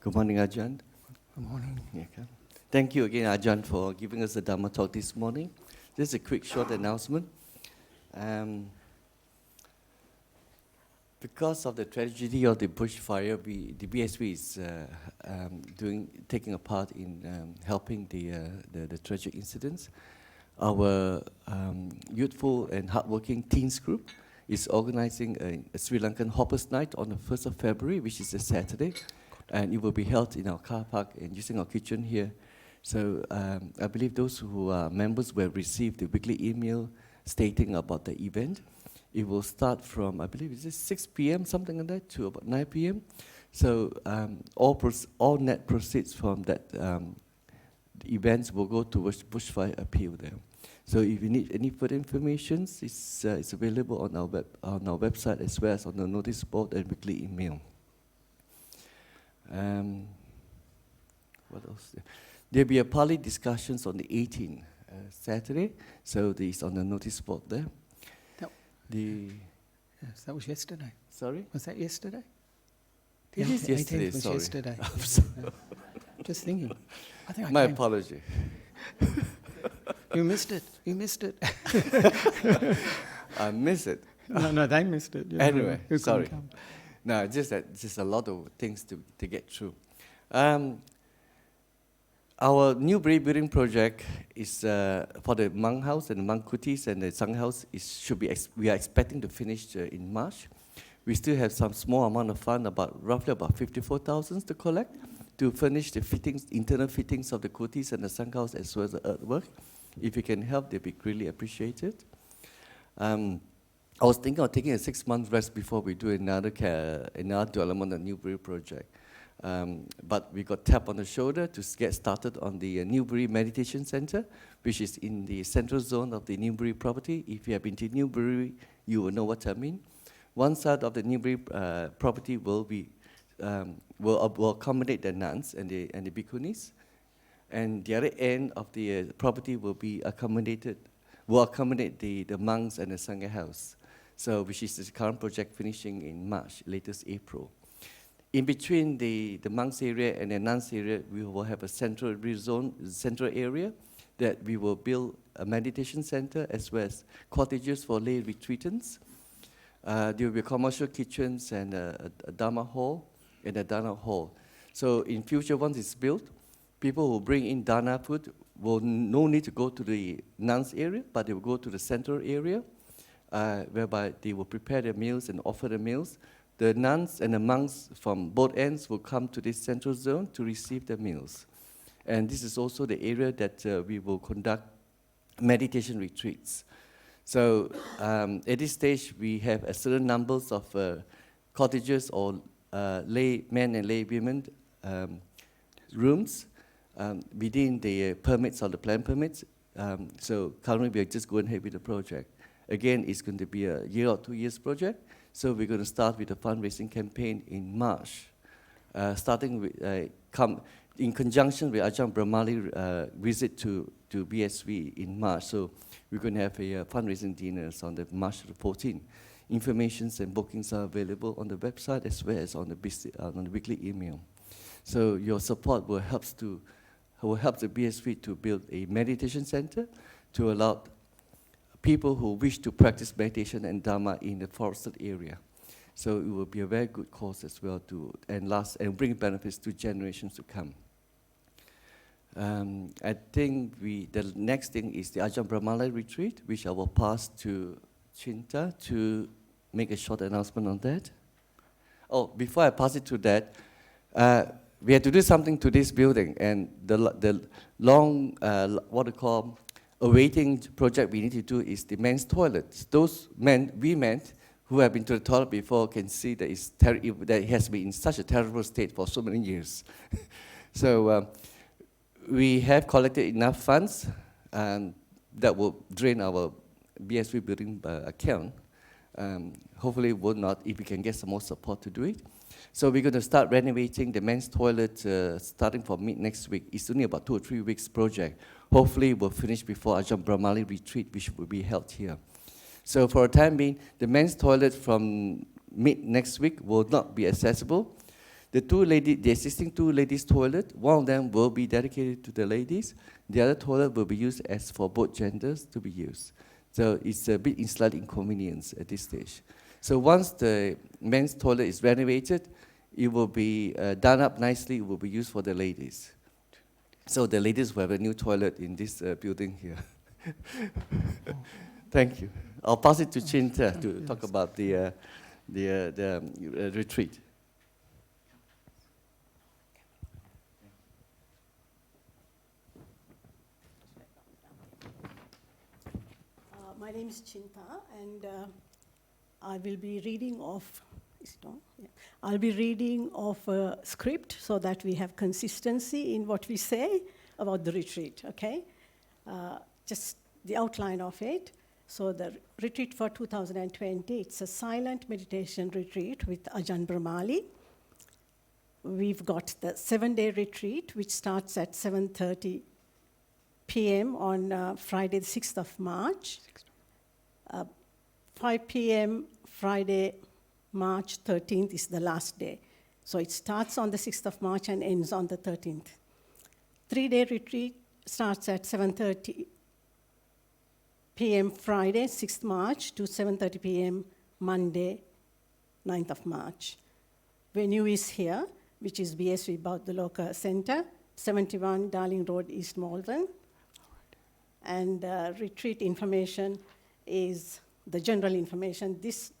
Good morning, Ajahn. Good morning. Okay. Thank you again, Ajahn, for giving us the Dhamma talk this morning. Just a quick, short announcement. Because of the tragedy of the bushfire, the BSV is taking a part in helping the tragic incidents. Our youthful and hardworking teens group is organizing a Sri Lankan Hoppers Night on the 1st of February, which is a Saturday. And it will be held in our car park and using our kitchen here. So I believe those who are members will receive the weekly email stating about the event. It will start from, I believe, is it 6 p.m., something like that, to about 9 p.m. So all net proceeds from that events will go towards bushfire appeal there. So if you need any further information, it's available on our website as well as on the notice board and weekly email. What else? There'll be a Pali discussions on the 18th, Saturday. So it's on the notice board there. Yes, that was yesterday. Sorry? Was that yesterday? It is yesterday, was sorry. yesterday. Just thinking. I think My apology. You missed it. You missed it. I missed it. No, they missed it. Anyway, sorry. No, just a lot of things to get through. Our Newbury building project is for the monk house and the monk kutis and the sangha house. We are expecting to finish in March. We still have some small amount of fund, roughly about 54,000 to collect to finish the internal fittings of the kutis and the sangha house as well as the earthwork. If you can help, they'd be greatly appreciated. I was thinking of taking a 6-month rest before we do another development of the Newbury project. But we got tapped on the shoulder to get started on the Newbury Meditation Center, which is in the central zone of the Newbury property. If you have been to Newbury, you will know what I mean. One side of the Newbury property will accommodate the nuns and the bhikkhunis, and the other end of the property will accommodate the monks and the sangha house. So, which is the current project finishing in March, latest April. In between the monks area and the nuns area, we will have a central area that we will build a meditation center as well as cottages for lay retreatants. There will be commercial kitchens and a Dhamma hall and a Dana hall. So in future, once it's built, people who bring in Dana food will no need to go to the nuns area, but they will go to the central area, whereby they will prepare their meals and offer the meals. The nuns and the monks from both ends will come to this central zone to receive the meals. And this is also the area that we will conduct meditation retreats. So at this stage, we have a certain numbers of cottages or lay men and lay women rooms within the permits or the plan permits. So currently, we are just going ahead with the project. Again, it's going to be a 1 or 2 years project. So we're going to start with a fundraising campaign in March, starting with in conjunction with Ajahn Brahm visit to BSV in March. So we're going to have a fundraising dinners on the March 14th. Informations and bookings are available on the website as well as on the weekly email. So your support will help the BSV to build a meditation center to allow people who wish to practice meditation and Dhamma in the forested area. So it will be a very good cause as well and bring benefits to generations to come. I think the next thing is the Ajahn Brahm retreat, which I will pass to Chinta to make a short announcement on that. Oh, before I pass it to that, we had to do something to this building, and the long, awaiting project we need to do is the men's toilets. Those men who have been to the toilet before can see that it has been in such a terrible state for so many years. So we have collected enough funds that will drain our BSV building account. Hopefully will not, if we can get some more support to do it. So we're going to start renovating the men's toilet starting from mid-next week. It's only about 2 or 3 weeks project. Hopefully we'll finish before Ajahn Brahm retreat, which will be held here. So for the time being, the men's toilet from mid-next week will not be accessible. The existing 2 ladies' toilet, one of them will be dedicated to the ladies. The other toilet will be used as for both genders to be used. So it's a bit slight inconvenience at this stage. So once the men's toilet is renovated, it will be done up nicely. It will be used for the ladies. So the ladies will have a new toilet in this building here. Thank you. I'll pass it to Chinta to talk about the retreat. My name is Chinta, and I will be reading off. Is it on? Yeah. I'll be reading off a script so that we have consistency in what we say about the retreat. Okay, just the outline of it. So the retreat for 2020, it's a silent meditation retreat with Ajahn Brahm. We've got the 7-day retreat, which starts at 7:30 p.m. on Friday, the 6th of March. 5 p.m. Friday, March 13th is the last day. So it starts on the 6th of March and ends on the 13th. 3-day retreat starts at 7:30 p.m. Friday, 6th March to 7:30 p.m. Monday, 9th of March. Venue is here, which is BSV Bodhinyana Center, 71 Darling Road, East Malvern. And retreat information is the general information. This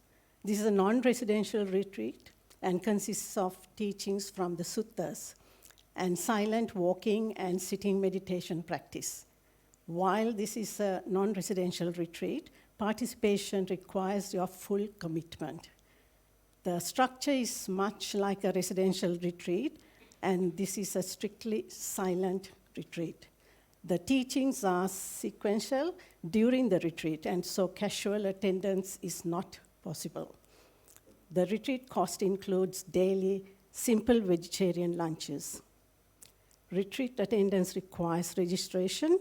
is a non-residential retreat and consists of teachings from the suttas and silent walking and sitting meditation practice. While this is a non-residential retreat, participation requires your full commitment. The structure is much like a residential retreat, and this is a strictly silent retreat. The teachings are sequential during the retreat, and so casual attendance is not possible. The retreat cost includes daily simple vegetarian lunches. Retreat attendance requires registration,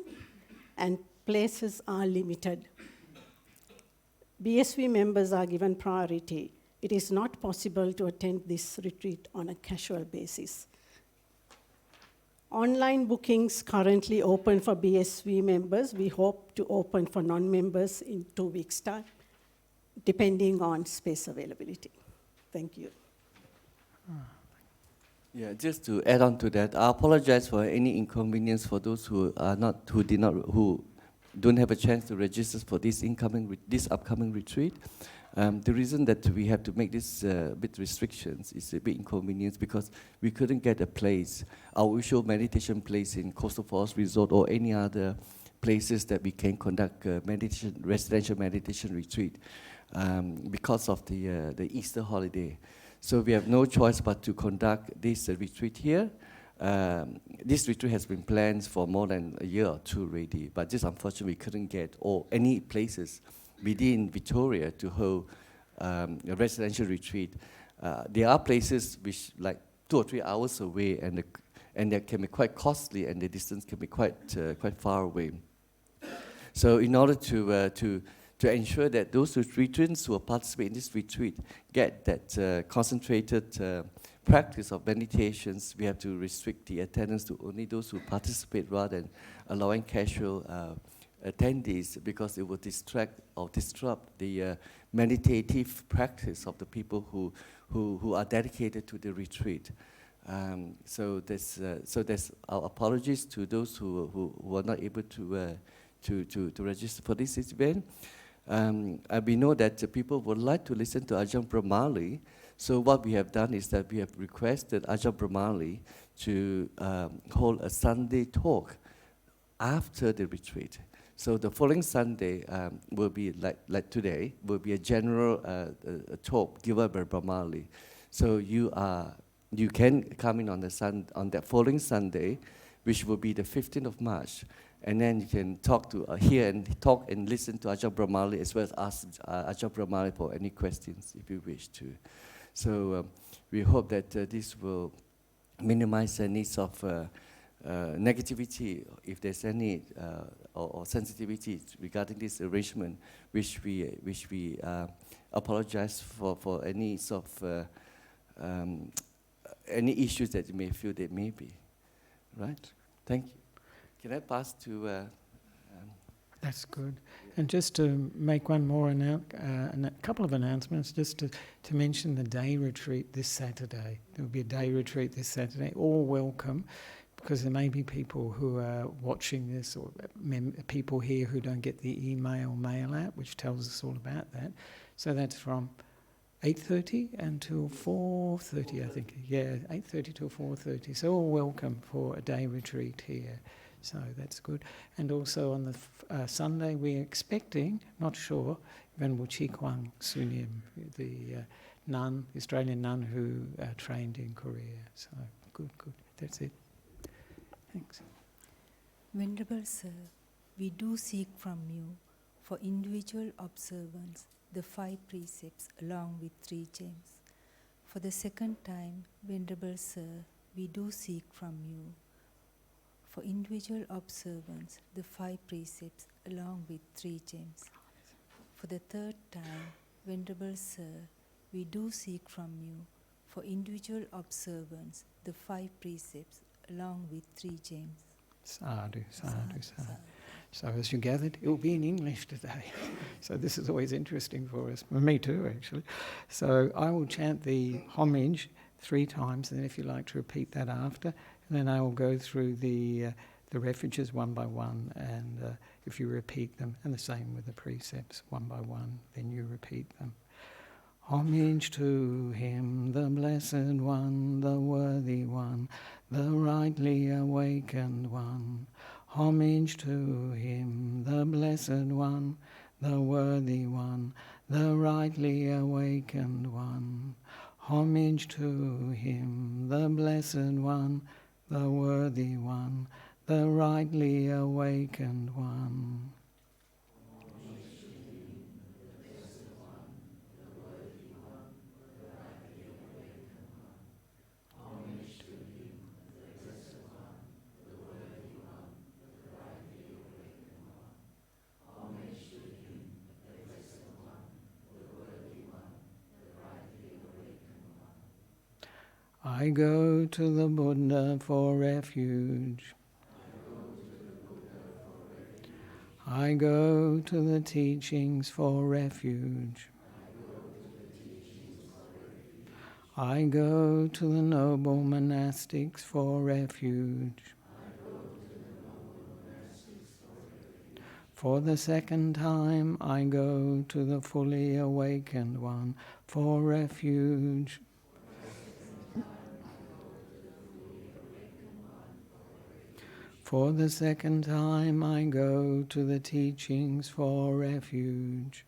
and places are limited. BSV members are given priority. It is not possible to attend this retreat on a casual basis. Online bookings currently open for BSV members. We hope to open for non-members in 2 weeks' time, depending on space availability. Thank you. Yeah, just to add on to that, I apologize for any inconvenience for those who don't have a chance to register for this upcoming retreat. The reason that we have to make this bit restrictions is a bit inconvenience because we couldn't get a place, our usual meditation place in Coastal Forest Resort or any other places that we can conduct residential meditation retreat because of the Easter holiday. So we have no choice but to conduct this retreat here. This retreat has been planned for more than a year or 2 already, but just unfortunately we couldn't get any places within Victoria to hold a residential retreat. There are places which like 2 or 3 hours away, and they can be quite costly, and the distance can be quite far away. So in order to ensure that those retreatants who participate in this retreat get that concentrated practice of meditations, we have to restrict the attendance to only those who participate rather than allowing casual attendees, because it will distract or disrupt the meditative practice of the people who are dedicated to the retreat. So there's our apologies to those who are not able to register for this event. We know that people would like to listen to Ajahn Brahm. So what we have done is that we have requested Ajahn Brahm to hold a Sunday talk after the retreat. So the following Sunday will be like today, will be a general talk given by Brahm. So you can come in on that following Sunday, which will be the 15th of March, and then you can hear and talk and listen to Ajahn Brahm as well as ask Ajahn Brahm for any questions if you wish to. So we hope that this will minimize the needs of negativity, if there's any or sensitivity regarding this arrangement, which we apologize for any sort of any issues that you may feel there may be. Right? Thank you. Can I pass to... That's good. And just to make one more a couple of announcements, just to mention the day retreat this Saturday. There will be a day retreat this Saturday. All welcome, because there may be people who are watching this, or people here who don't get the mail out, which tells us all about that. So that's from 8:30 until 4:30, I think. Yeah, 8:30 till 4:30. So all welcome for a day retreat here. So that's good. And also on the Sunday, we're expecting, not sure, Venerable Chi Kwang Sunim, the nun, the Australian nun who trained in Korea. So good. That's it. Thanks. Venerable Sir, we do seek from you for individual observance the 5 precepts along with 3 gems. For the second time, Venerable Sir, we do seek from you for individual observance the 5 precepts along with 3 gems. For the third time, Venerable Sir, we do seek from you for individual observance the 5 precepts along with 3 gems. Sadhu. So as you gathered, it will be in English today. So this is always interesting for us. For me too, actually. So I will chant the homage 3 times, and then if you like to repeat that after, and then I will go through the refuges one by one, and if you repeat them, and the same with the precepts one by one, then you repeat them. Homage to him, the Blessed One, the Worthy One, the rightly awakened One. Homage to him, the Blessed One, the Worthy One, the rightly awakened One. Homage to him, the Blessed One, the Worthy One, the rightly awakened One. I go to the Buddha for refuge. I go to the teachings for refuge. I go to the noble monastics for refuge. For the second time, I go to the fully awakened one for refuge. For the second time, I go to the teachings for refuge.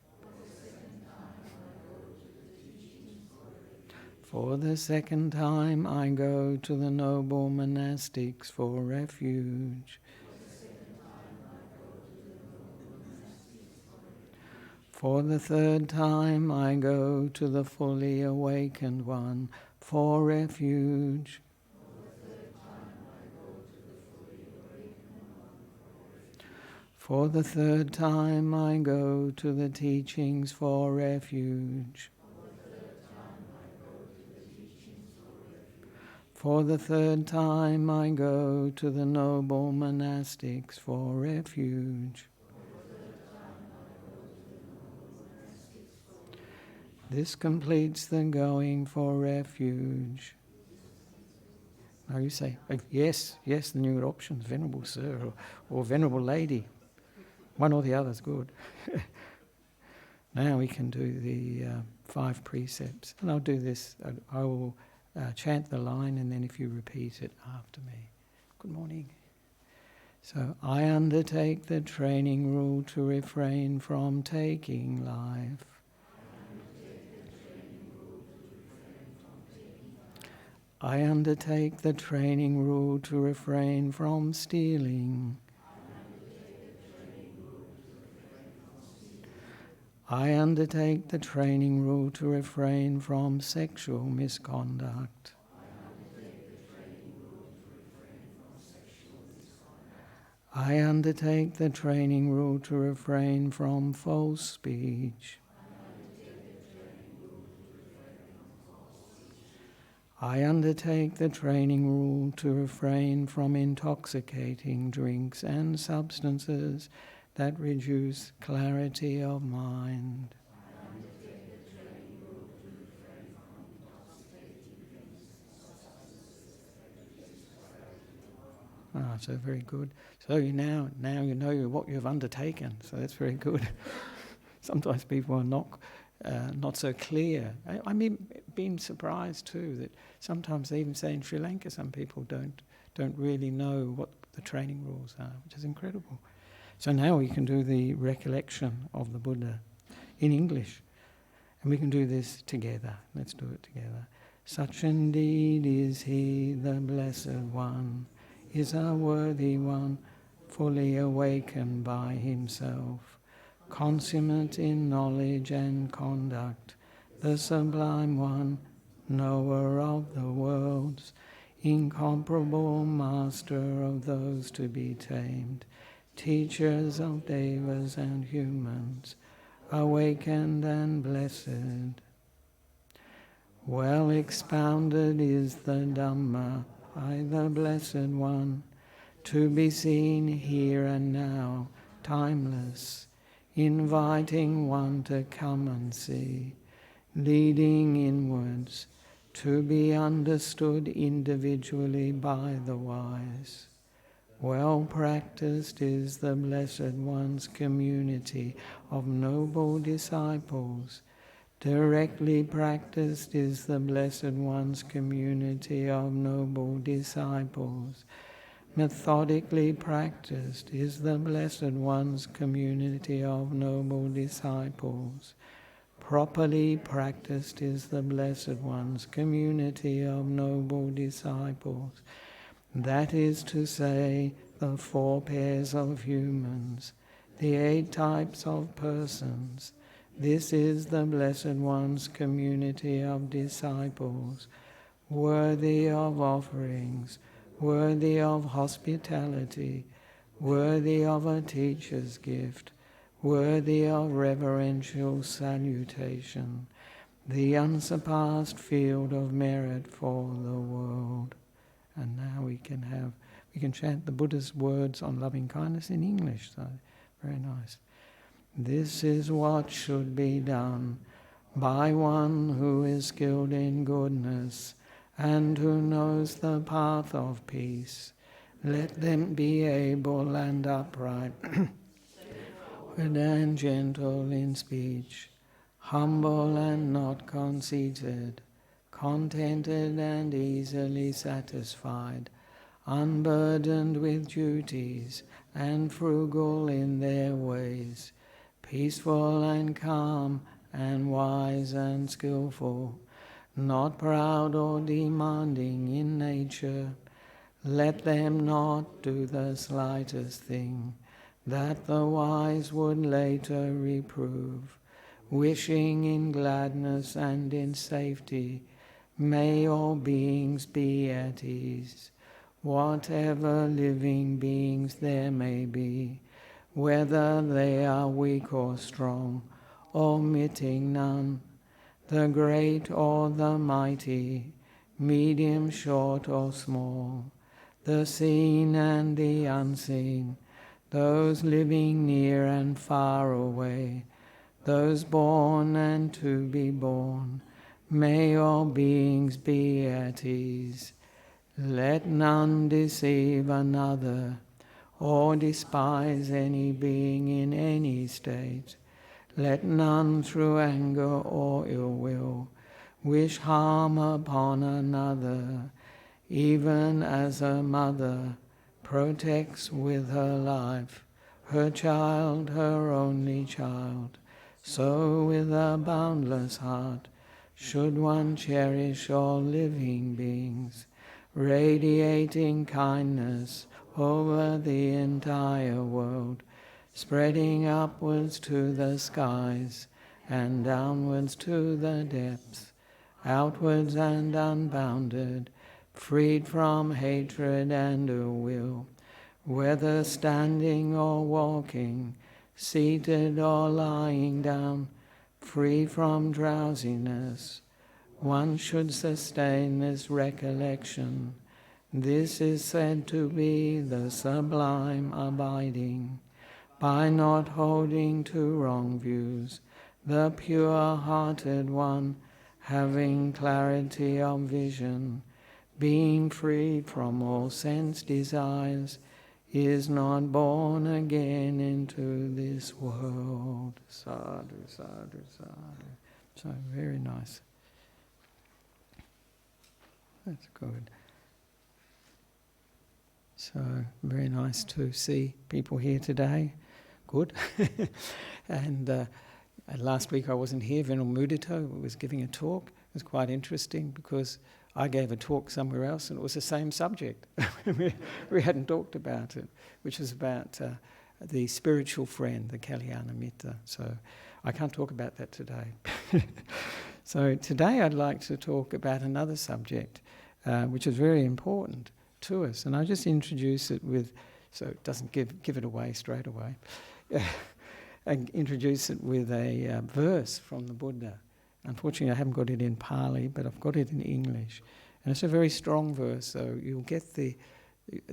For the second time, I go to the noble monastics for refuge. For the third time, I go to the fully awakened one for refuge. For the third time, I go to the teachings for refuge. For the third time, I go to the noble monastics for refuge. This completes the going for refuge. Now you say, yes, the new options, Venerable Sir or Venerable Lady. One or the other is good. Now we can do the 5 precepts. And I'll do this. I will chant the line, and then if you repeat it after me. Good morning. So, I undertake the training rule to refrain from taking life. I undertake the training rule to refrain from stealing. I undertake the training rule to refrain from sexual misconduct. I undertake the training rule to refrain from false speech. I undertake the training rule to refrain from intoxicating drinks and substances that reduce clarity of mind. Ah, so very good. So now you know what you've undertaken. So that's very good. Sometimes people are not so clear. I mean, being surprised too that sometimes they even say in Sri Lanka some people don't really know what the training rules are, which is incredible. So now we can do the recollection of the Buddha in English, and we can do this together. Let's do it together. Such indeed is he, the Blessed One, is a worthy one, fully awakened by himself, consummate in knowledge and conduct, the Sublime One, knower of the worlds, incomparable master of those to be tamed, teachers of devas and humans, awakened and blessed. Well expounded is the Dhamma by the Blessed One, to be seen here and now, timeless, inviting one to come and see, leading inwards, to be understood individually by the wise. Well practiced is the Blessed One's community of noble disciples. Directly practiced is the Blessed One's community of noble disciples. Methodically practiced is the Blessed One's community of noble disciples. Properly practiced is the Blessed One's community of noble disciples. That is to say, the 4 pairs of humans, the 8 types of persons. This is the Blessed One's community of disciples, worthy of offerings, worthy of hospitality, worthy of a teacher's gift, worthy of reverential salutation, the unsurpassed field of merit for the world. And now we can chant the Buddha's words on loving kindness in English, so very nice. This is what should be done by one who is skilled in goodness and who knows the path of peace. Let them be able and upright, good and gentle in speech, humble and not conceited, contented and easily satisfied, unburdened with duties and frugal in their ways, peaceful and calm and wise and skillful, not proud or demanding in nature. Let them not do the slightest thing that the wise would later reprove, wishing in gladness and in safety. May all beings be at ease, whatever living beings there may be, whether they are weak or strong, omitting none, the great or the mighty, medium, short or small, the seen and the unseen, those living near and far away, those born and to be born. May all beings be at ease. Let none deceive another, or despise any being in any state. Let none through anger or ill will wish harm upon another, even as a mother protects with her life her child, her only child. So with a boundless heart should one cherish all living beings, radiating kindness over the entire world, spreading upwards to the skies and downwards to the depths, outwards and unbounded, freed from hatred and ill will, whether standing or walking, seated or lying down, free from drowsiness, one should sustain this recollection. This is said to be the sublime abiding. By not holding to wrong views, the pure-hearted one, having clarity of vision, being freed from all sense desires, is not born again into this world. Sadhu, sadhu, sadhu. So very nice. That's good. So very nice to see people here today. Good. And last week I wasn't here. Venerable Mudito was giving a talk. It was quite interesting because I gave a talk somewhere else and it was the same subject. we hadn't talked about it, which was about the spiritual friend, the Kalyana Mitta. So I can't talk about that today. So today I'd like to talk about another subject, which is very important to us. And I'll just introduce it with, so it doesn't give it away straight away, and introduce it with a verse from the Buddha. Unfortunately, I haven't got it in Pali, but I've got it in English. And it's a very strong verse, so you'll get the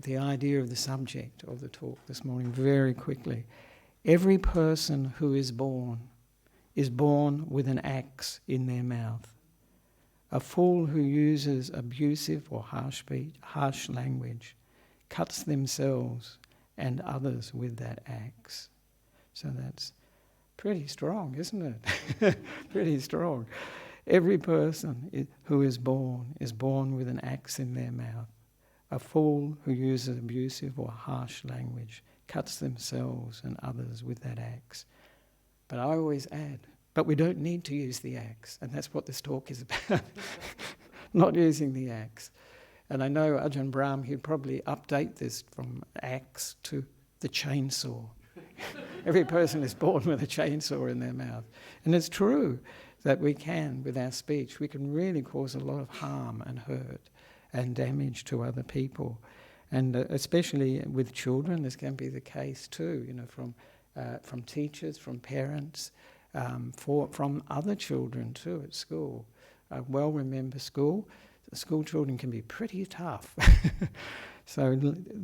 idea of the subject of the talk this morning very quickly. Every person who is born with an axe in their mouth. A fool who uses abusive or harsh language cuts themselves and others with that axe. So that's pretty strong, isn't it? Pretty strong. Every person who is born with an axe in their mouth. A fool who uses abusive or harsh language cuts themselves and others with that axe. But I always add, but we don't need to use the axe, and that's what this talk is about. Not using the axe. And I know Ajahn Brahm, he'd probably update this from axe to the chainsaw. Every person is born with a chainsaw in their mouth. And it's true that we can, with our speech, we can really cause a lot of harm and hurt and damage to other people. And especially with children, this can be the case too, from teachers, from parents, from other children too at school. I well remember school. The school children can be pretty tough. So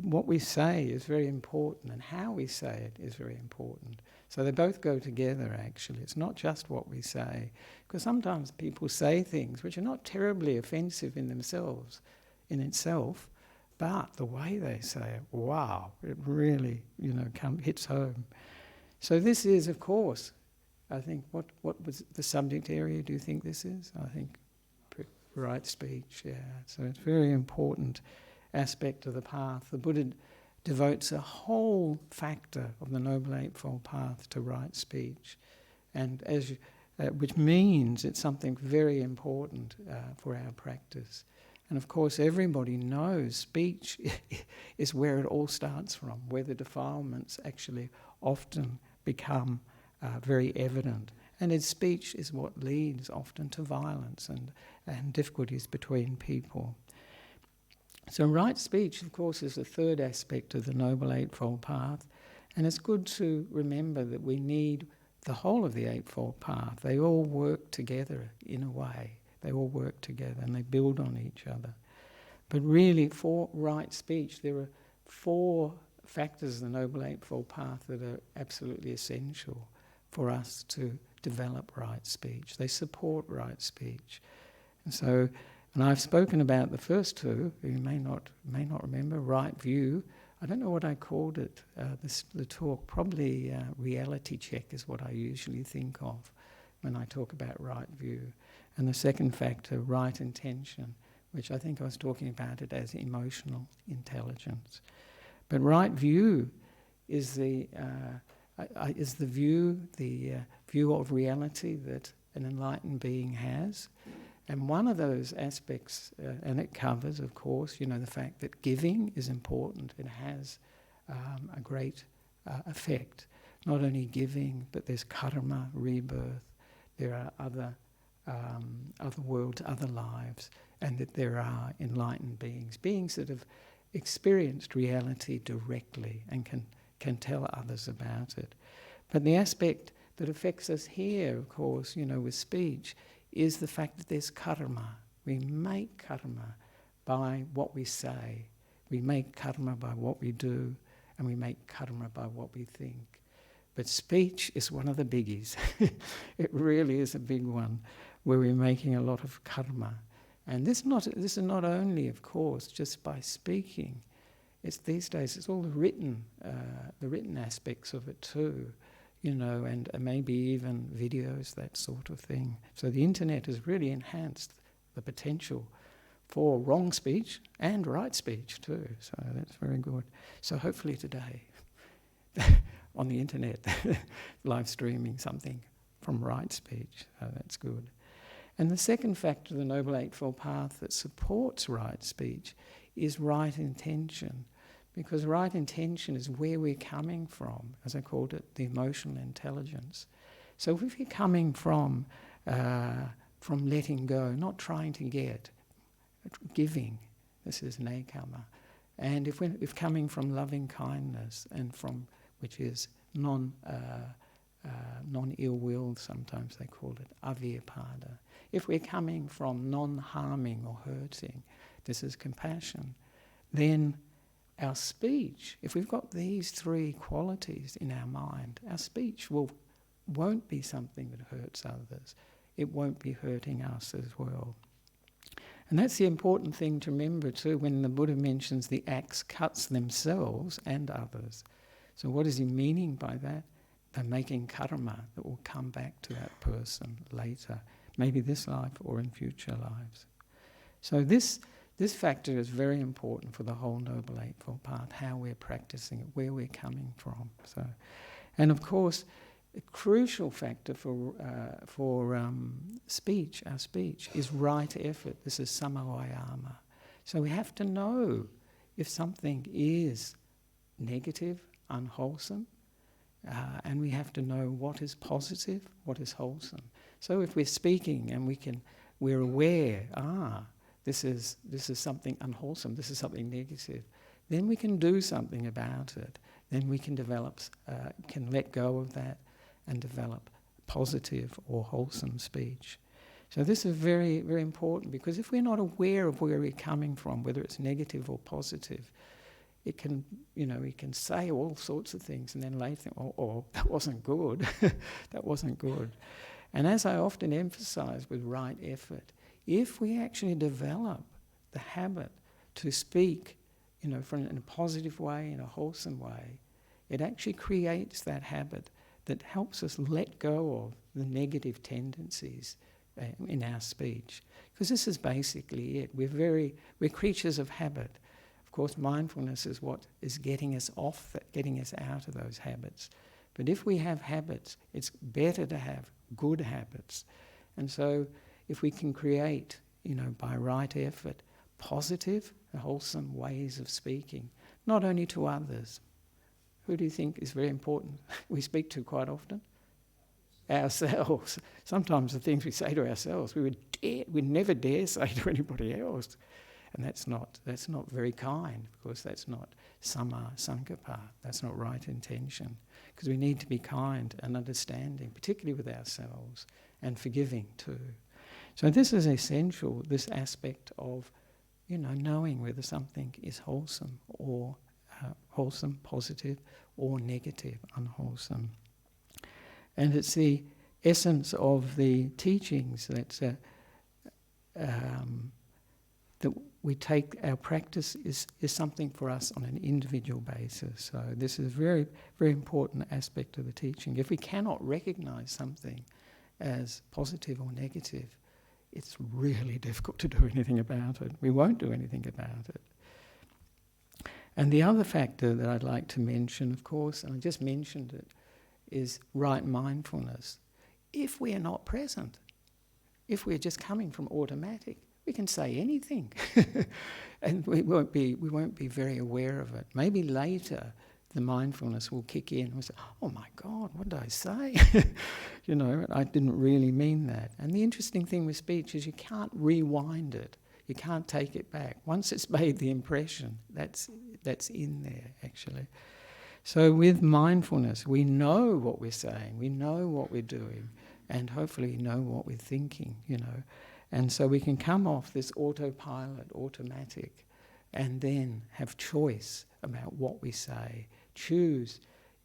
what we say is very important, and how we say it is very important. So they both go together, actually. It's not just what we say, because sometimes people say things which are not terribly offensive in themselves, in itself, but the way they say it, wow, it really, hits home. So this is, of course, I think, what was the subject area do you think this is? I think right speech, yeah. So it's very important aspect of the path. The Buddha devotes a whole factor of the Noble Eightfold Path to right speech, and which means it's something very important for our practice. And of course, everybody knows speech is where it all starts from, where the defilements actually often become very evident. And its speech is what leads often to violence and difficulties between people. So right speech, of course, is the third aspect of the Noble Eightfold Path. And it's good to remember that we need the whole of the Eightfold Path. They all work together in a way. They all work together and they build on each other. But really, for right speech, there are 4 factors of the Noble Eightfold Path that are absolutely essential for us to develop right speech. They support right speech. And I've spoken about the first 2, you may not remember, right view. I don't know what I called it, the talk, probably reality check is what I usually think of when I talk about right view. And the second factor, right intention, which I think I was talking about it as emotional intelligence. But right view is the view of reality that an enlightened being has. And one of those aspects, and it covers, of course, the fact that giving is important. It has a great effect. Not only giving, but there's karma, rebirth. There are other worlds, other lives, and that there are enlightened beings that have experienced reality directly and can tell others about it. But the aspect that affects us here, of course, with speech, is the fact that there's karma. We make karma by what we say. We make karma by what we do, and we make karma by what we think. But speech is one of the biggies. It really is a big one, where we're making a lot of karma. And this is not only, of course, just by speaking. It's these days, it's all the written aspects of it too, you know, and maybe even videos, that sort of thing. So the internet has really enhanced the potential for wrong speech and right speech too. So that's very good. So hopefully today, on the internet, live streaming something from right speech. So that's good. And the second factor of the Noble Eightfold Path that supports right speech is right intention. Because right intention is where we're coming from, as I called it, the emotional intelligence. So if you're coming from letting go, not trying to get, giving, this is nekama. And if coming from loving kindness and from, which is non-ill-willed, sometimes they call it, avyapada. If we're coming from non-harming or hurting, this is compassion, then our speech, if we've got these three qualities in our mind, our speech won't be something that hurts others. It won't be hurting us as well. And that's the important thing to remember too when the Buddha mentions the axe cuts themselves and others. So what is he meaning by that? They're making karma that will come back to that person later, maybe this life or in future lives. So this factor is very important for the whole Noble Eightfold Path, how we're practicing it, where we're coming from. So, and of course, a crucial factor for speech, our speech, is right effort. This is samavayama. So we have to know if something is negative, unwholesome, and we have to know what is positive, what is wholesome. So if we're speaking and we're aware, this is something unwholesome, this is something negative, then we can do something about it. Then we can can let go of that and develop positive or wholesome speech. So this is very, very important, because if we're not aware of where we're coming from, whether it's negative or positive, we can say all sorts of things and then later think, oh, that wasn't good. That wasn't good. And as I often emphasize with right effort, if we actually develop the habit to speak, in a positive way, in a wholesome way, it actually creates that habit that helps us let go of the negative tendencies in our speech. Because this is basically it. We're creatures of habit. Of course, mindfulness is what is getting us off that, getting us out of those habits. But if we have habits, it's better to have good habits. And so if we can create, by right effort, positive and wholesome ways of speaking, not only to others. Who do you think is very important we speak to quite often? Ourselves. Sometimes the things we say to ourselves, we'd never dare say to anybody else. And that's not very kind, because that's not samma sankappa, that's not right intention. Because we need to be kind and understanding, particularly with ourselves, and forgiving too. So this is essential, this aspect of, knowing whether something is wholesome or wholesome, positive, or negative, unwholesome. And it's the essence of the teachings that we take. Our practice is something for us on an individual basis. So this is a very, very important aspect of the teaching. If we cannot recognize something as positive or negative, it's really difficult to do anything about it. We won't do anything about it. And the other factor that I'd like to mention, of course, and I just mentioned it, is right mindfulness. If we are not present, if we're just coming from automatic, we can say anything, and we won't be very aware of it. Maybe later the mindfulness will kick in and we'll say, oh my God, what did I say? I didn't really mean that. And the interesting thing with speech is you can't rewind it. You can't take it back. Once it's made the impression, that's in there, actually. So with mindfulness, we know what we're saying, we know what we're doing, and hopefully know what we're thinking, you know. And so we can come off this autopilot, automatic, and then have choice about what we say. Choose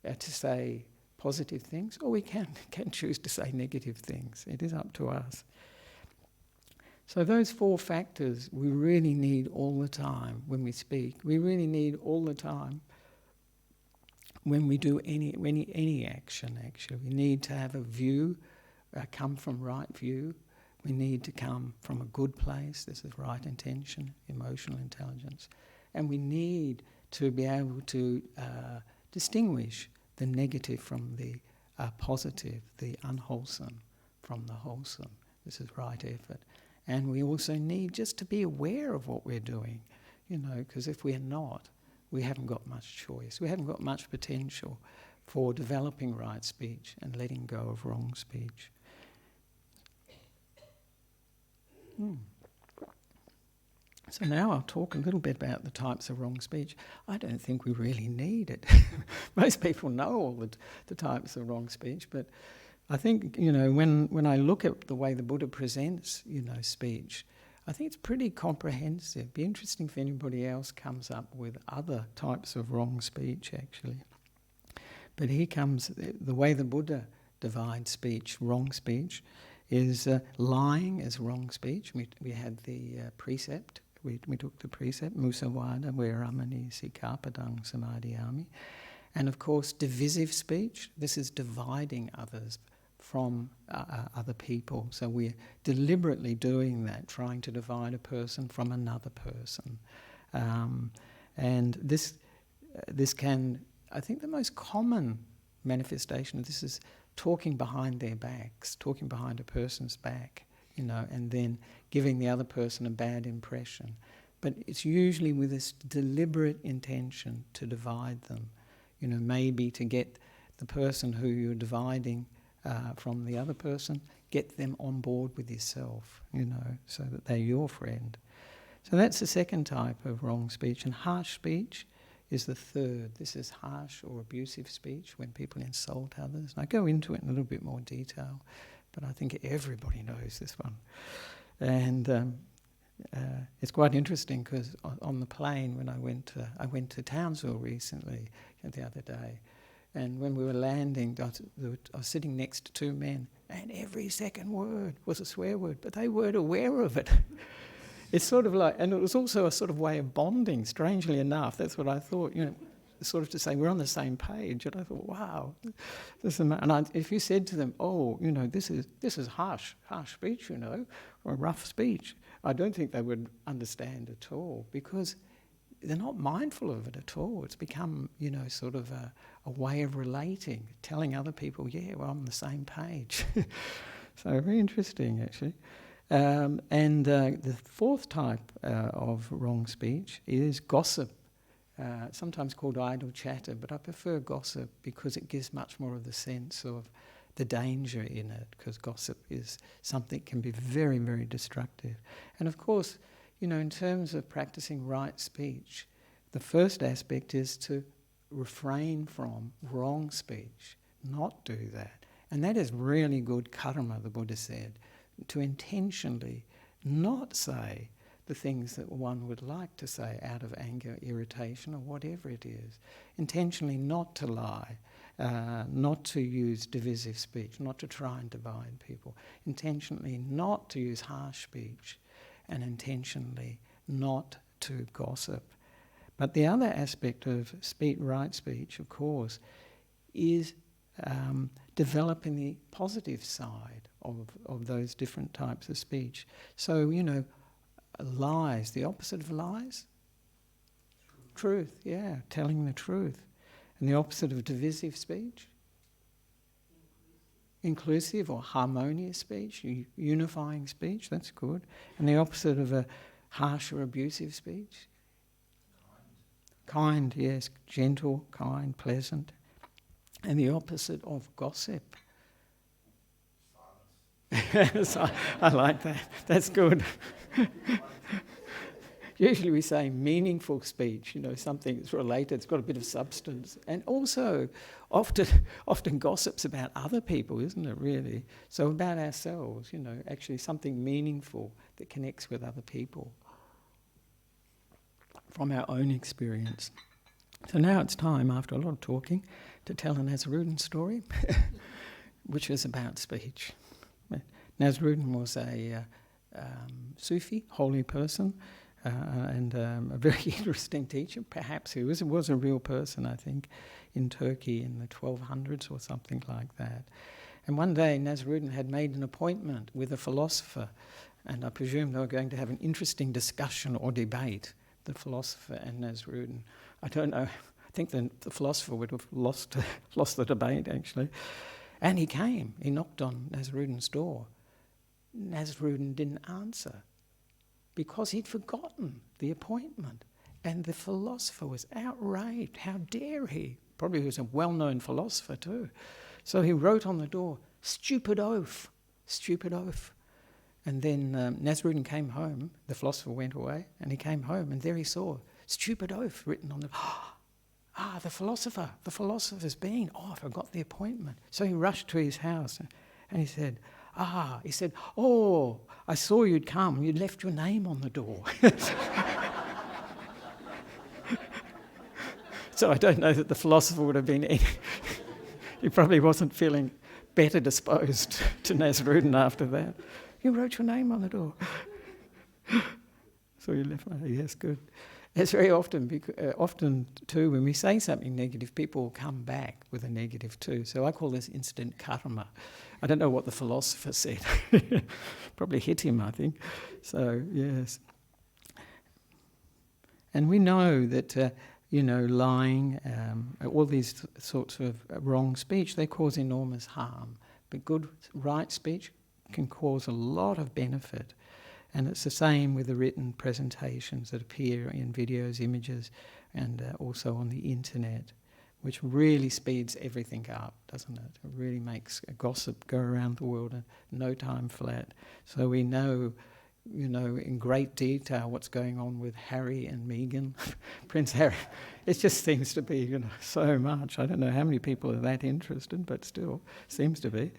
to say positive things, or we can choose to say negative things. It is up to us. So those 4 factors we really need all the time when we speak. We really need all the time when we do any action, actually. We need to have a view, come from right view. We need to come from a good place. This is right intention, emotional intelligence. And we need to be able to distinguish the negative from the positive, the unwholesome from the wholesome. This is right effort. And we also need just to be aware of what we're doing, you know, because if we're not, we haven't got much choice. We haven't got much potential for developing right speech and letting go of wrong speech. So now I'll talk a little bit about the types of wrong speech. I don't think we really need it. Most people know all the types of wrong speech, but I think, you know, when I look at the way the Buddha presents, you know, speech, I think it's pretty comprehensive. It'd be interesting if anybody else comes up with other types of wrong speech, actually. But the way the Buddha divides speech, wrong speech, is lying as wrong speech. We had the precept. We took the precept, musavada, veramani, sikkhapadang samadhiyami. And of course, divisive speech. This is dividing others from other people. So we're deliberately doing that, trying to divide a person from another person. And this can, I think the most common manifestation of this is talking behind their backs, talking behind a person's back, you know, and then giving the other person a bad impression. But it's usually with this deliberate intention to divide them, you know, maybe to get the person who you're dividing from the other person, get them on board with yourself, you know, so that they're your friend. So that's the second type of wrong speech. And harsh speech is the third. This is harsh or abusive speech, when people insult others. And I go into it in a little bit more detail, but I think everybody knows this one. And it's quite interesting because on the plane, when I went to Townsville recently, the other day, and when we were landing, I was sitting next to 2 men, and every second word was a swear word, but they weren't aware of it. It's sort of like, and it was also a sort of way of bonding, strangely enough. That's what I thought, you know, sort of to say we're on the same page. And I thought, wow. If you said to them, oh, you know, this is harsh speech, you know, or rough speech, I don't think they would understand at all, because they're not mindful of it at all. It's become, you know, sort of a way of relating, telling other people, yeah, well, I'm on the same page. So very interesting, actually. And the fourth type of wrong speech is gossip, sometimes called idle chatter, but I prefer gossip because it gives much more of the sense of the danger in it, because gossip is something that can be very, very destructive. And of course, you know, in terms of practicing right speech, the first aspect is to refrain from wrong speech, not do that. And that is really good karma, the Buddha said, to intentionally not say the things that one would like to say out of anger, irritation, or whatever it is. Intentionally not to lie, not to use divisive speech, not to try and divide people. Intentionally not to use harsh speech, and intentionally not to gossip. But the other aspect of right speech, of course, is developing the positive side of those different types of speech. So, you know, lies, the opposite of lies? Truth, yeah, telling the truth. And the opposite of divisive speech? Inclusive or harmonious speech, unifying speech, that's good. And the opposite of a harsh or abusive speech? Kind, yes, gentle, kind, pleasant. And the opposite of gossip? I like that. That's good. usually we say meaningful speech, something that's related, it's got a bit of substance. And also, often gossip's about other people, isn't it, really? So about ourselves, actually something meaningful that connects with other people from our own experience. So now it's time, after a lot of talking, to tell a Nissarano story, which is about speech. Nissarano was a Sufi, holy person, and a very interesting teacher. Perhaps he was a real person, I think, in Turkey in the 1200s or something like that. And one day Nissarano had made an appointment with a philosopher, and I presume they were going to have an interesting discussion or debate, the philosopher and Nissarano. I don't know, I think the philosopher would have lost the debate, actually. And he came, he knocked on Nissarano's door. Nissarano didn't answer because he'd forgotten the appointment. And the philosopher was outraged. How dare he? Probably he was a well-known philosopher too. So he wrote on the door, "Stupid oaf, stupid oaf." And then Nissarano came home, the philosopher went away, and he came home, and there he saw, "Stupid oaf," written on the... the philosopher's been. I forgot the appointment. So he rushed to his house, and he said, "Oh, I saw you'd come. You'd left your name on the door." So I don't know that the philosopher would have been he probably wasn't feeling better disposed to Nissarano after that. "You wrote your name on the door." So you left. Yes, good. It's very often too, when we say something negative, people will come back with a negative too. So I call this instant karma. I don't know what the philosopher said. Probably hit him, I think. So, yes. And we know that, lying, all these sorts of wrong speech, they cause enormous harm. But good, right speech can cause a lot of benefit. And it's the same with the written presentations that appear in videos, images, and also on the internet, which really speeds everything up, doesn't it? It really makes gossip go around the world in no time flat. So we know, in great detail what's going on with Harry and Meghan, Prince Harry. It just seems to be, so much. I don't know how many people are that interested, but still, seems to be.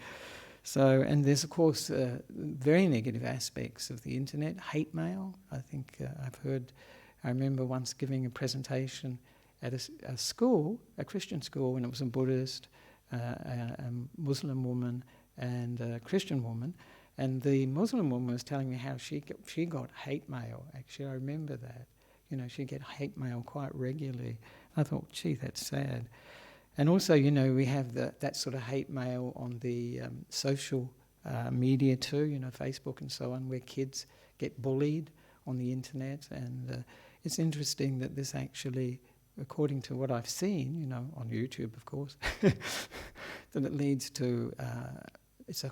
So, and there's, of course, very negative aspects of the internet. Hate mail, I think I remember once giving a presentation at a school, a Christian school, when it was a Buddhist, a Muslim woman and a Christian woman. And the Muslim woman was telling me how she got hate mail. Actually, I remember that. She'd get hate mail quite regularly. I thought, gee, that's sad. And also, we have that sort of hate mail on the social media too, Facebook and so on, where kids get bullied on the internet. And it's interesting that this actually, according to what I've seen, on YouTube, of course, that it leads to, it's a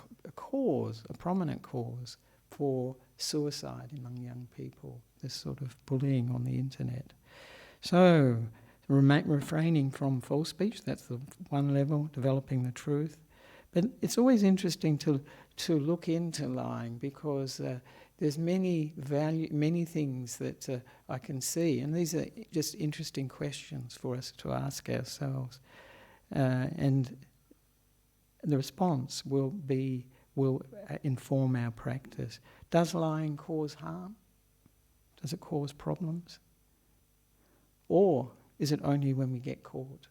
prominent cause for suicide among young people, this sort of bullying on the internet. So, refraining from false speech, that's the one level, developing the truth. But it's always interesting to look into lying, because there's many things that I can see, and these are just interesting questions for us to ask ourselves. And the response will inform our practice. Does lying cause harm? Does it cause problems? Or is it only when we get caught?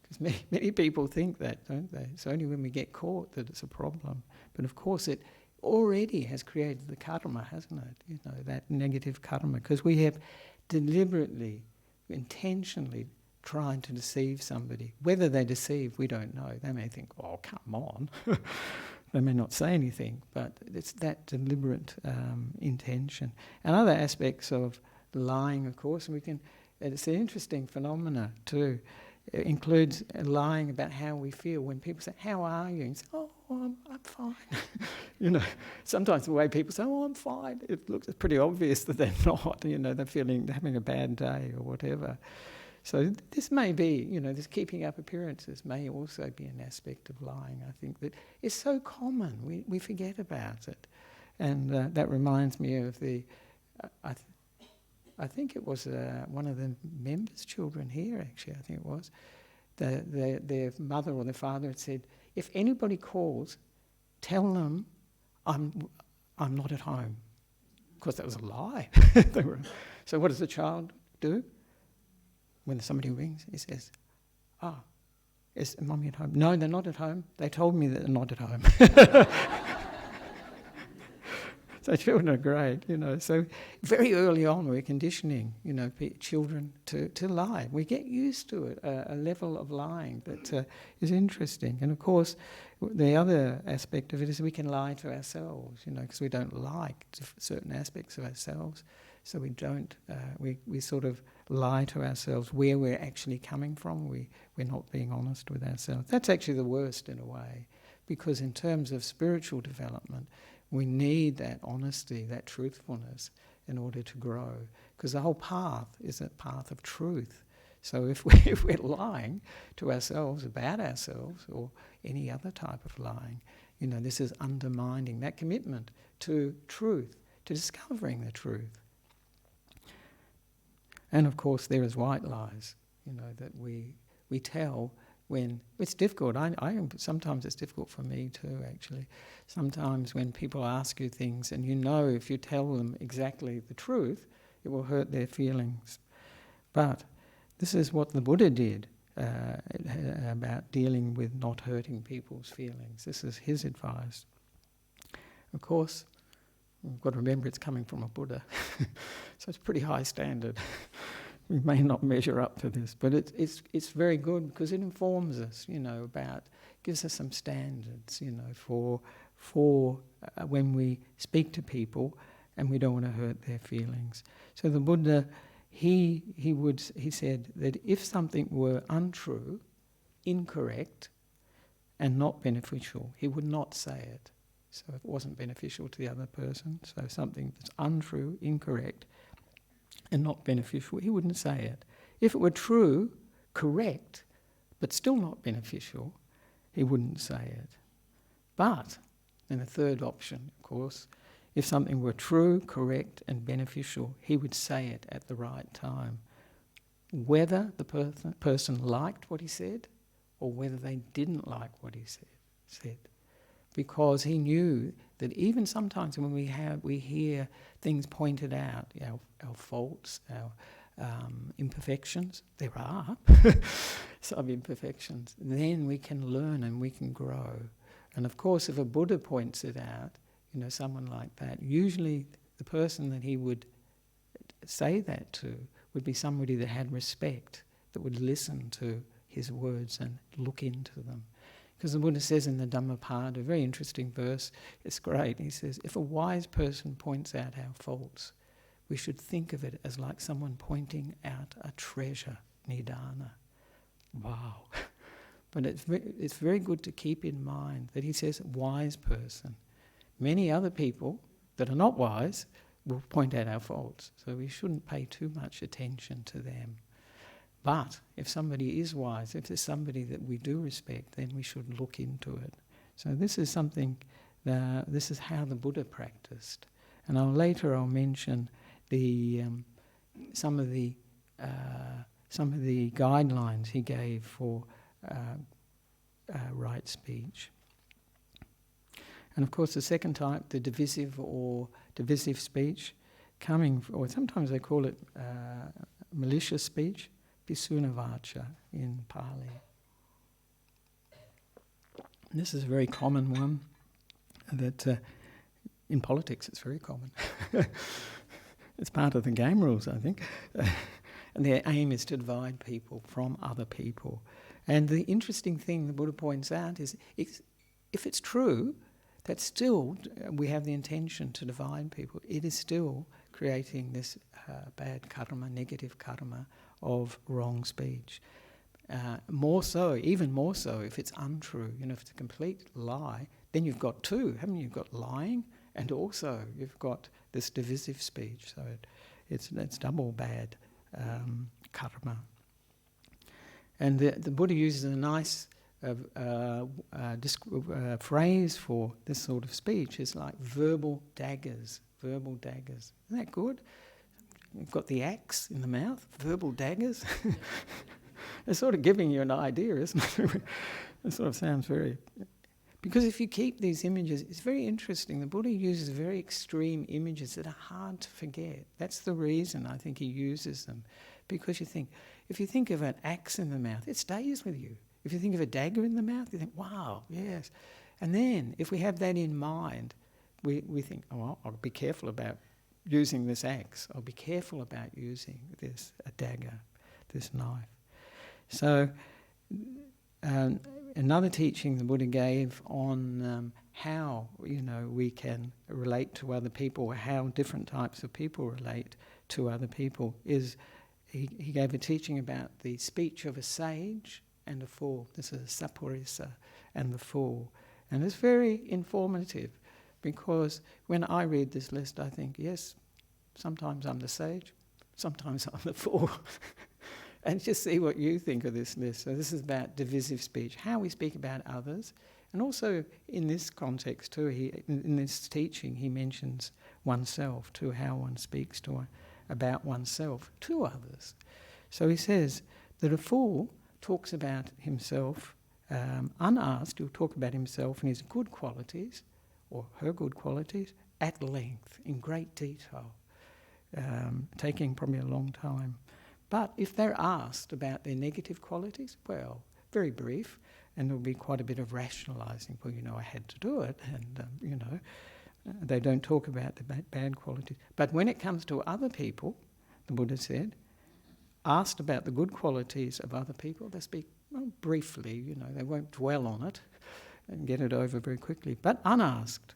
Because many people think that, don't they? It's only when we get caught that it's a problem. But of course it already has created the karma, hasn't it? That negative karma. Because we have deliberately, intentionally tried to deceive somebody. Whether they deceive, we don't know. They may think, "Oh, come on." They may not say anything, but it's that deliberate intention. And other aspects of lying, of course, it's an interesting phenomena too. It includes lying about how we feel. When people say, "How are you?" and say, "Oh, I'm fine." Sometimes the way people say, "Oh, I'm fine," it looks pretty obvious that they're not. They're having a bad day or whatever. So this may be, this keeping up appearances may also be an aspect of lying. I think that it's so common, we forget about it. And that reminds me of the I think it was one of the members' children here, actually, I think it was. Their mother or their father had said, if anybody calls, tell them I'm not at home. Of course, that was a lie. So what does the child do? When somebody rings, he says, is Mummy at home? No, they're not at home. They told me that they're not at home. So children are great, So very early on we're conditioning, children to lie. We get used to it, a level of lying that is interesting. And of course, the other aspect of it is we can lie to ourselves, because we don't like certain aspects of ourselves. So we don't, we sort of lie to ourselves where we're actually coming from. We're not being honest with ourselves. That's actually the worst in a way, because in terms of spiritual development, we need that honesty, that truthfulness in order to grow, because the whole path is a path of truth. So if we're lying to ourselves about ourselves, or any other type of lying, this is undermining that commitment to truth, to discovering the truth. And of course there is white lies, that we tell when it's difficult. Sometimes it's difficult for me too, actually. Sometimes when people ask you things and if you tell them exactly the truth, it will hurt their feelings. But this is what the Buddha did about dealing with not hurting people's feelings. This is his advice. Of course, we've got to remember it's coming from a Buddha, so it's pretty high standard. We may not measure up to this, but it's very good because it informs us, gives us some standards, for when we speak to people and we don't want to hurt their feelings. So the Buddha, he said that if something were untrue, incorrect, and not beneficial, he would not say it. So if it wasn't beneficial to the other person, so something that's untrue, incorrect, and not beneficial, he wouldn't say it. If it were true, correct, but still not beneficial, he wouldn't say it. But, then the third option, of course, if something were true, correct, and beneficial, he would say it at the right time. Whether the person liked what he said, or whether they didn't like what he said. Because he knew that even sometimes when we hear things pointed out, our faults, our imperfections, there are some imperfections, then we can learn and we can grow. And of course, if a Buddha points it out, someone like that, usually the person that he would say that to would be somebody that had respect, that would listen to his words and look into them. Because the Buddha says in the Dhammapada, a very interesting verse, it's great, he says, if a wise person points out our faults, we should think of it as like someone pointing out a treasure, nidana. Wow. But it's very good to keep in mind that he says wise person. Many other people that are not wise will point out our faults, so we shouldn't pay too much attention to them. But if somebody is wise, if there's somebody that we do respect, then we should look into it. So this is something, this is how the Buddha practiced. And later I'll mention some of the guidelines he gave for right speech. And of course the second type, the divisive speech, or sometimes they call it malicious speech, Pisunavacha in Pali. And this is a very common one that in politics it's very common. It's part of the game rules, I think. And their aim is to divide people from other people. And the interesting thing the Buddha points out is if it's true that still we have the intention to divide people, it is still creating this bad karma, negative karma, of wrong speech. Even more so if it's untrue, if it's a complete lie, then you've got two, haven't you? You've got lying and also you've got this divisive speech. So it's double bad karma. And the Buddha uses a nice phrase for this sort of speech. It's like verbal daggers. verbal daggers. Isn't that good? You've got the axe in the mouth, verbal daggers. It's sort of giving you an idea, isn't it? It sort of sounds very... Because if you keep these images, it's very interesting. The Buddha uses very extreme images that are hard to forget. That's the reason I think he uses them. Because if you think of an axe in the mouth, it stays with you. If you think of a dagger in the mouth, you think, wow, yes. And then, if we have that in mind, we think, oh, I'll be careful about using this axe. I'll be careful about using a dagger, this knife. So, another teaching the Buddha gave on how, we can relate to other people, or how different types of people relate to other people, is he gave a teaching about the speech of a sage and a fool. This is Sappurisa and the fool. And it's very informative, because when I read this list, I think, yes, sometimes I'm the sage, sometimes I'm the fool. And just see what you think of this list. So this is about divisive speech, how we speak about others. And also in this context too, in this teaching, he mentions oneself too, how one speaks about oneself to others. So he says that a fool talks about himself unasked. He'll talk about himself and his good qualities, or her good qualities, at length, in great detail, taking probably a long time. But if they're asked about their negative qualities, well, very brief, and there'll be quite a bit of rationalising. Well, I had to do it, and, they don't talk about the bad qualities. But when it comes to other people, the Buddha said, asked about the good qualities of other people, they speak briefly, they won't dwell on it and get it over very quickly. But unasked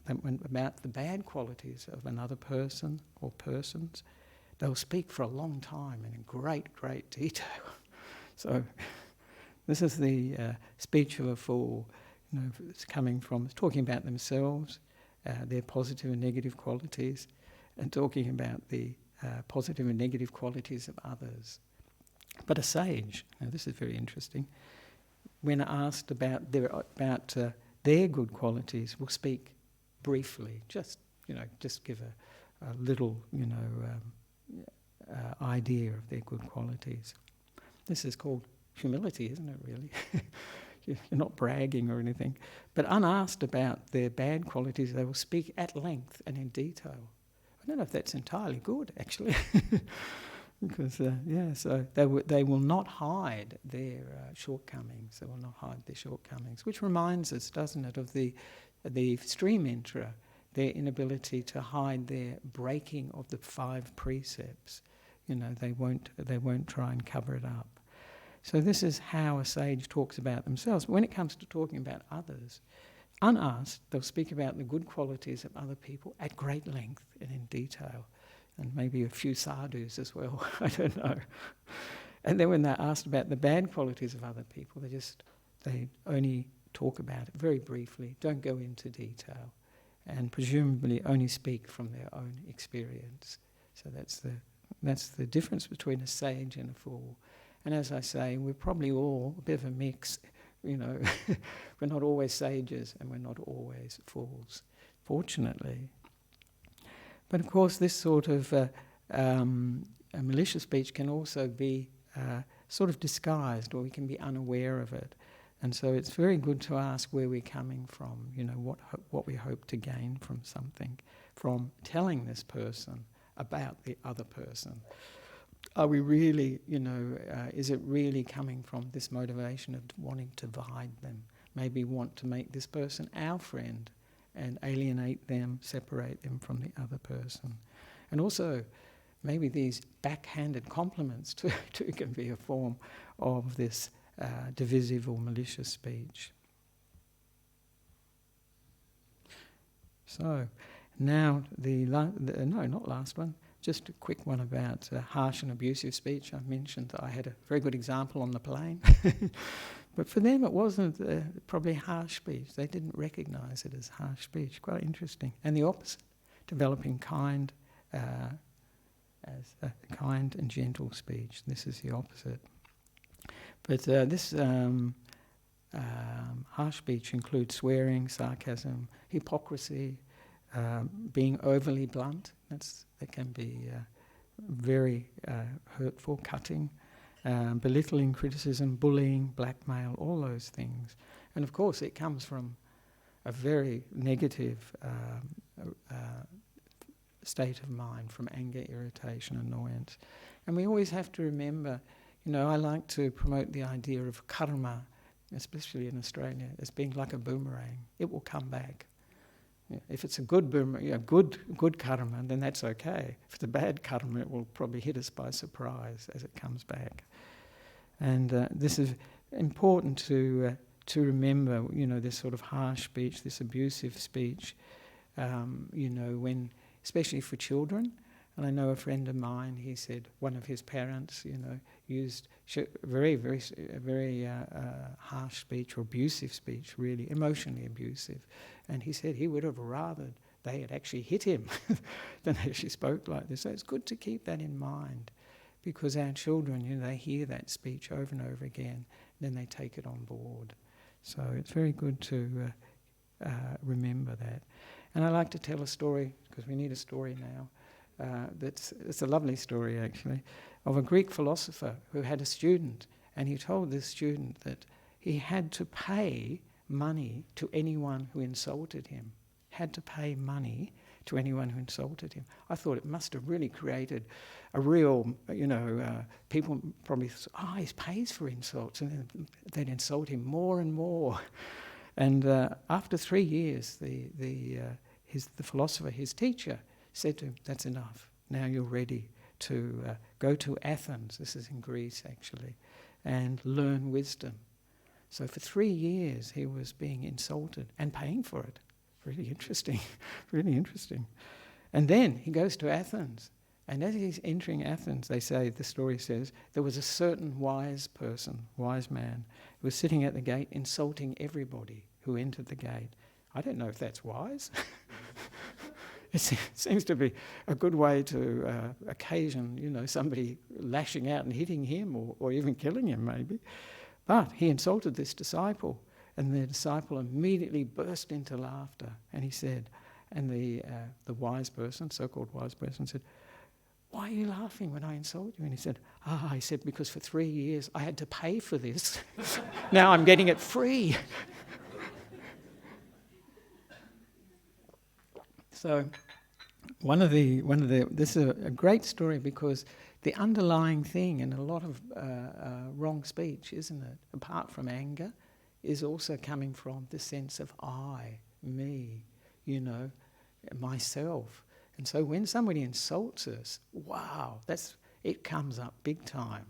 about the bad qualities of another person or persons, they'll speak for a long time and in great, great detail. So this is the speech of a fool. It's talking about themselves, their positive and negative qualities, and talking about the positive and negative qualities of others. But a sage, now this is very interesting, when asked about their good qualities, will speak briefly, just give a little, idea of their good qualities. This is called humility, isn't it, really? You're not bragging or anything. But unasked about their bad qualities, they will speak at length and in detail. I don't know if that's entirely good, actually. Because, so they will not hide their shortcomings. They will not hide their shortcomings, which reminds us, doesn't it, of the stream enterer, their inability to hide their breaking of the 5 precepts. They won't try and cover it up. So this is how a sage talks about themselves. When it comes to talking about others, unasked, they'll speak about the good qualities of other people at great length and in detail, and maybe a few sadhus as well, I don't know. And then when they're asked about the bad qualities of other people, they only talk about it very briefly, don't go into detail, and presumably only speak from their own experience. So that's the difference between a sage and a fool. And as I say, we're probably all a bit of a mix, We're not always sages and we're not always fools, fortunately. But of course this sort of a malicious speech can also be sort of disguised, or we can be unaware of it. And so it's very good to ask where we're coming from, what we hope to gain from something, from telling this person about the other person. Are we really, is it really coming from this motivation of wanting to divide them? Maybe want to make this person our friend and alienate them, separate them from the other person. And also, maybe these backhanded compliments too can be a form of this divisive or malicious speech. So, now not last one, just a quick one about harsh and abusive speech. I mentioned that I had a very good example on the plane. But for them it wasn't probably harsh speech. They didn't recognise it as harsh speech. Quite interesting. And the opposite, developing kind and gentle speech. This is the opposite. But this harsh speech includes swearing, sarcasm, hypocrisy, being overly blunt. That can be very hurtful, cutting, belittling, criticism, bullying, blackmail, all those things. And of course it comes from a very negative state of mind, from anger, irritation, annoyance. And we always have to remember, I like to promote the idea of karma, especially in Australia, as being like a boomerang. It will come back. If it's a good boomerang, good karma, then that's okay. If it's a bad karma, it will probably hit us by surprise as it comes back. And this is important to remember, this sort of harsh speech, this abusive speech, when, especially for children. And I know a friend of mine, he said one of his parents, used very harsh speech, or abusive speech, really, emotionally abusive. And he said he would have rather they had actually hit him than they actually spoke like this. So it's good to keep that in mind, because our children, they hear that speech over and over again, then they take it on board. So it's very good to remember that. And I like to tell a story, because we need a story now. It's a lovely story, actually, of a Greek philosopher who had a student, and he told this student that he had to pay money to anyone who insulted him. Had to pay money to anyone who insulted him. I thought it must have really created a real, people probably thought, he pays for insults, and then they'd insult him more and more. And after 3 years, the philosopher, his teacher, said to him, "That's enough. Now you're ready to go to Athens," this is in Greece actually, "and learn wisdom." So for 3 years he was being insulted and paying for it. Really interesting, really interesting. And then he goes to Athens, and as he's entering Athens, the story says, there was a certain wise man, who was sitting at the gate insulting everybody who entered the gate. I don't know if that's wise. It seems to be a good way to occasion, somebody lashing out and hitting him, or even killing him maybe. But he insulted this disciple, and the disciple immediately burst into laughter. And he said, and the wise person, so-called wise person, said, "Why are you laughing when I insult you?" And he said, he said, "Because for 3 years I had to pay for this. Now I'm getting it free." So this is a great story, because the underlying thing in a lot of wrong speech, isn't it, apart from anger, is also coming from the sense of I, me, myself. And so when somebody insults us, wow, it comes up big time.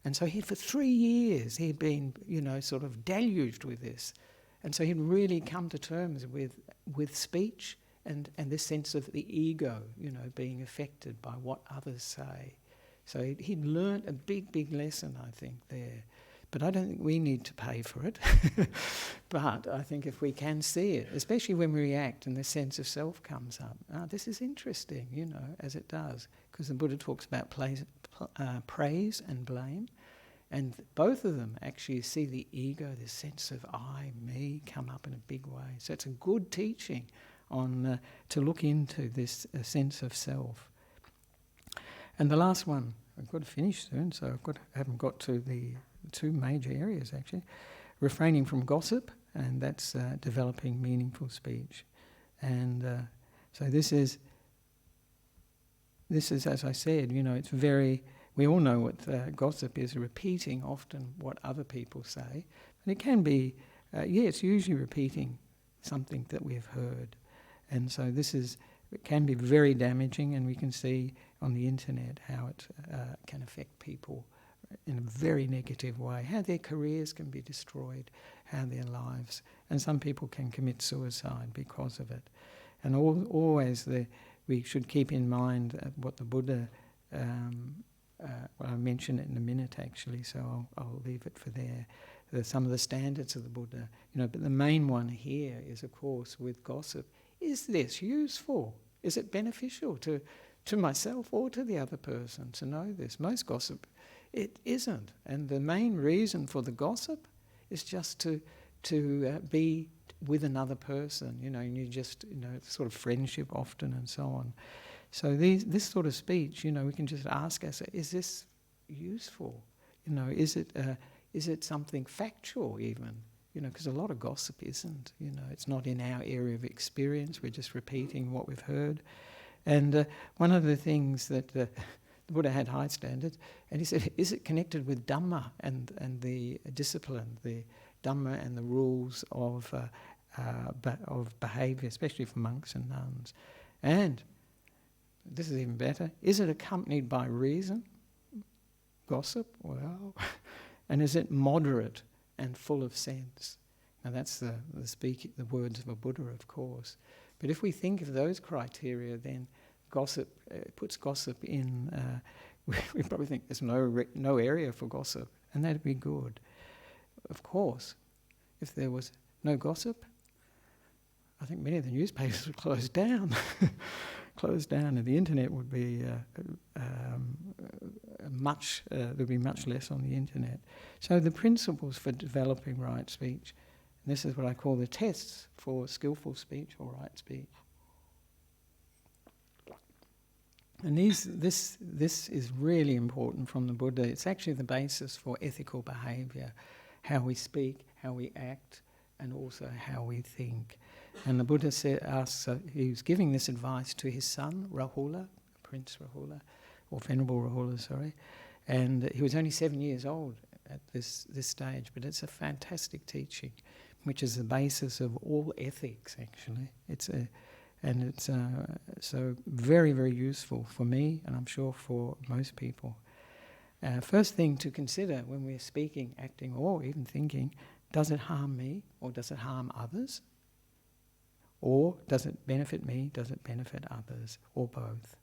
And so for 3 years he'd been, sort of deluged with this. And so he'd really come to terms with speech and this sense of the ego, being affected by what others say. So he'd learnt a big lesson, I think, there. But I don't think we need to pay for it. But I think if we can see it, especially when we react and the sense of self comes up, this is interesting, as it does. Because the Buddha talks about praise and blame. And both of them actually see the ego, this sense of I, me, come up in a big way. So it's a good teaching on to look into this sense of self. And the last one, I've got to finish soon, so I haven't got to the two major areas actually. Refraining from gossip, and that's developing meaningful speech. And so this is, as I said, it's very, we all know what gossip is, repeating often what other people say. And it can be, it's usually repeating something that we've heard. And so it can be very damaging, and we can see on the internet how it can affect people in a very negative way, how their careers can be destroyed, how their lives, and some people can commit suicide because of it. And always we should keep in mind what the Buddha, I'll mention it in a minute actually, so I'll leave it for there. Some of the standards of the Buddha, but the main one here is, of course, with gossip, is this useful? Is it beneficial to myself or to the other person to know this? Most gossip, it isn't. And the main reason for the gossip is just to with another person, and you just, sort of friendship often and so on. So this sort of speech, we can just ask ourselves, is this useful? Is it something factual even? Because a lot of gossip isn't, it's not in our area of experience, we're just repeating what we've heard. And one of the things that the Buddha had high standards, and he said, is it connected with Dhamma and the discipline, the Dhamma and the rules of behaviour, especially for monks and nuns? And this is even better, is it accompanied by reason? Gossip? Well, and is it moderate and full of sense? Now that's the words of a Buddha, of course. But if we think of those criteria, then gossip puts gossip in. We probably think there's no area for gossip, and that'd be good. Of course, if there was no gossip, I think many of the newspapers would close down. And the internet would be there'd be much less on the internet. So the principles for developing right speech, and this is what I call the tests for skillful speech or right speech. And this is really important from the Buddha. It's actually the basis for ethical behaviour, how we speak, how we act, and also how we think. And the Buddha he was giving this advice to his son, Rahula, Prince Rahula, or Venerable Rahula, sorry. And he was only 7 years old at this stage, but it's a fantastic teaching, which is the basis of all ethics, actually. It's so very, very useful for me, and I'm sure for most people. First thing to consider when we're speaking, acting, or even thinking, does it harm me or does it harm others? Or does it benefit me, does it benefit others, or both?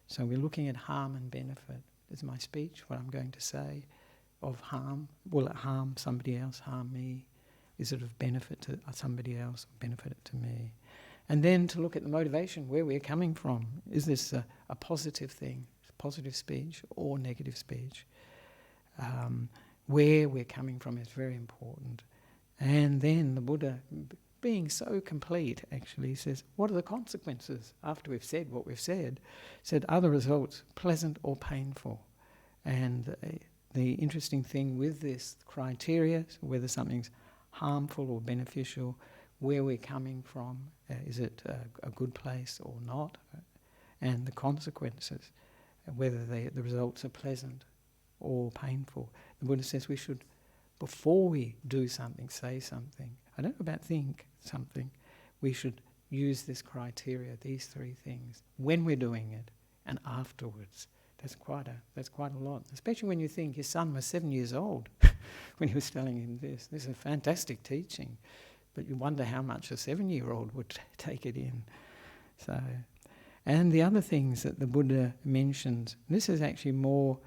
So we're looking at harm and benefit. Is my speech, what I'm going to say, of harm? Will it harm somebody else, harm me? Is it of benefit to somebody else, benefit it to me? And then to look at the motivation, where we're coming from. Is this a positive thing, positive speech, or negative speech? Where we're coming from is very important. And then the Buddha, being so complete, actually says, what are the consequences after we've said what we've said? Said, are the results pleasant or painful? And the interesting thing with this criteria, whether something's harmful or beneficial, where we're coming from, is it a good place or not? And the consequences, whether the results are pleasant or painful. The Buddha says we should, before we do something, say something, I don't know about think something, we should use this criteria, these three things, when we're doing it and afterwards. That's quite a lot, especially when you think his son was 7 years old when he was telling him this. This is a fantastic teaching, but you wonder how much a 7-year-old would take it in. So, and the other things that the Buddha mentions, this is actually more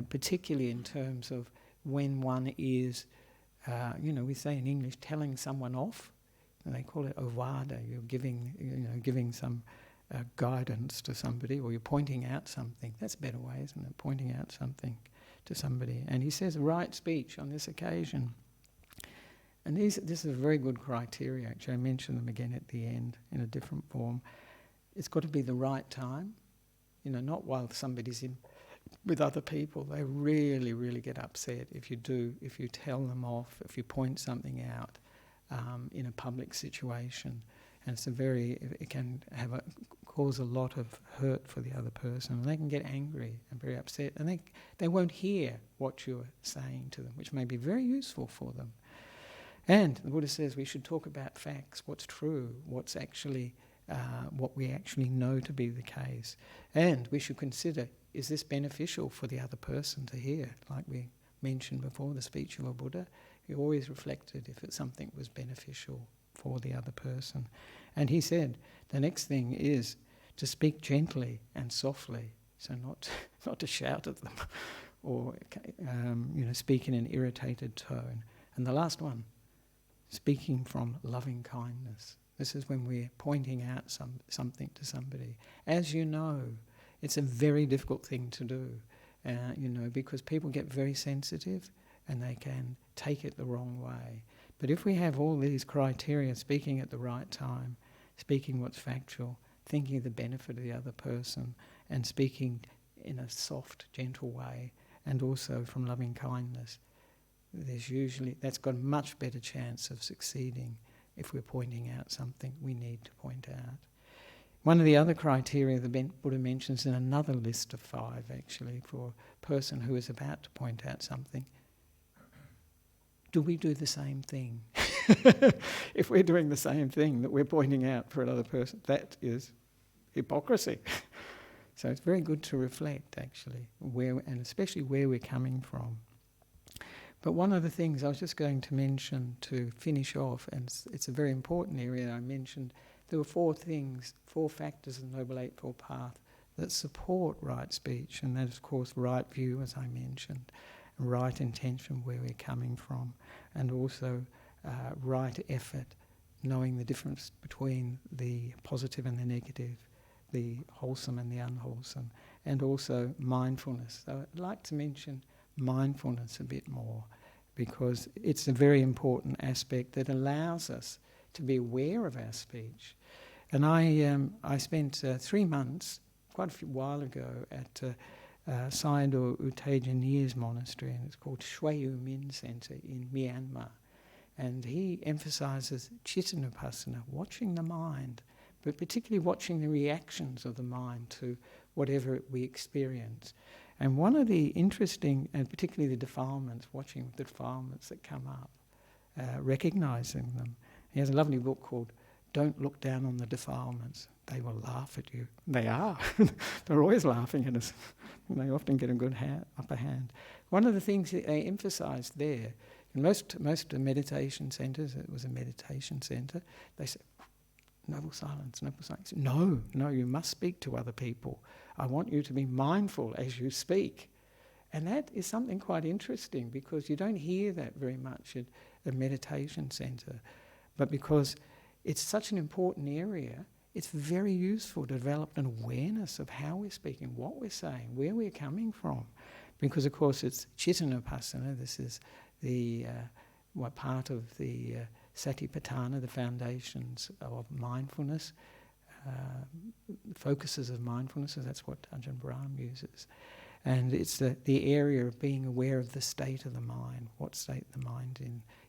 particularly in terms of when one is, we say in English, telling someone off, and they call it ovada. You're giving some guidance to somebody, or you're pointing out something. That's a better way, isn't it? Pointing out something to somebody. And he says right speech on this occasion. And this is a very good criteria, actually. I mention them again at the end in a different form. It's got to be the right time, not while somebody's in with other people. They really, really get upset if you tell them off, if you point something out in a public situation. And it can cause a lot of hurt for the other person. And they can get angry and very upset. And they won't hear what you're saying to them, which may be very useful for them. And the Buddha says we should talk about facts, what's true, what's actually, what we actually know to be the case. And we should consider, is this beneficial for the other person to hear? Like we mentioned before, the speech of a Buddha, he always reflected if something was beneficial for the other person. And he said, the next thing is to speak gently and softly, so not to shout at them or speak in an irritated tone. And the last one, speaking from loving kindness. This is when we're pointing out something to somebody. As you know, it's a very difficult thing to do, because people get very sensitive and they can take it the wrong way. But if we have all these criteria, speaking at the right time, speaking what's factual, thinking of the benefit of the other person, and speaking in a soft, gentle way, and also from loving kindness, that's got a much better chance of succeeding if we're pointing out something we need to point out. One of the other criteria the Buddha mentions in another list of 5, actually, for a person who is about to point out something: do we do the same thing? If we're doing the same thing that we're pointing out for another person, that is hypocrisy. So it's very good to reflect, actually, and especially where we're coming from. But one of the things I was just going to mention to finish off, and it's a very important area I mentioned, there were 4 things, 4 factors of the Noble Eightfold Path that support right speech, and that is, of course, right view, as I mentioned, right intention, where we're coming from, and also right effort, knowing the difference between the positive and the negative, the wholesome and the unwholesome, and also mindfulness. So I'd like to mention mindfulness a bit more, because it's a very important aspect that allows us to be aware of our speech. And I spent 3 months, quite a while ago, at Sayadaw U Tejaniya's monastery, and it's called Shui U Min Center in Myanmar. And he emphasises Chittanupassana, watching the mind, but particularly watching the reactions of the mind to whatever we experience. And one of the interesting, and particularly the defilements, watching the defilements that come up, recognising them. He has a lovely book called Don't Look Down on the Defilements. They will laugh at you. They are. They're always laughing at us. They often get a good upper hand. One of the things that they emphasised there, in most meditation centres, it was a meditation centre, they said, noble silence, noble silence. No, you must speak to other people. I want you to be mindful as you speak. And that is something quite interesting, because you don't hear that very much at a meditation centre. But because it's such an important area, it's very useful to develop an awareness of how we're speaking, what we're saying, where we're coming from. Because, of course, it's Chittanupassana. This is the part of the Satipatthana, the foundations of mindfulness, focuses of mindfulness, so that's what Ajahn Brahm uses. And it's the area of being aware of the state of the mind, what state the mind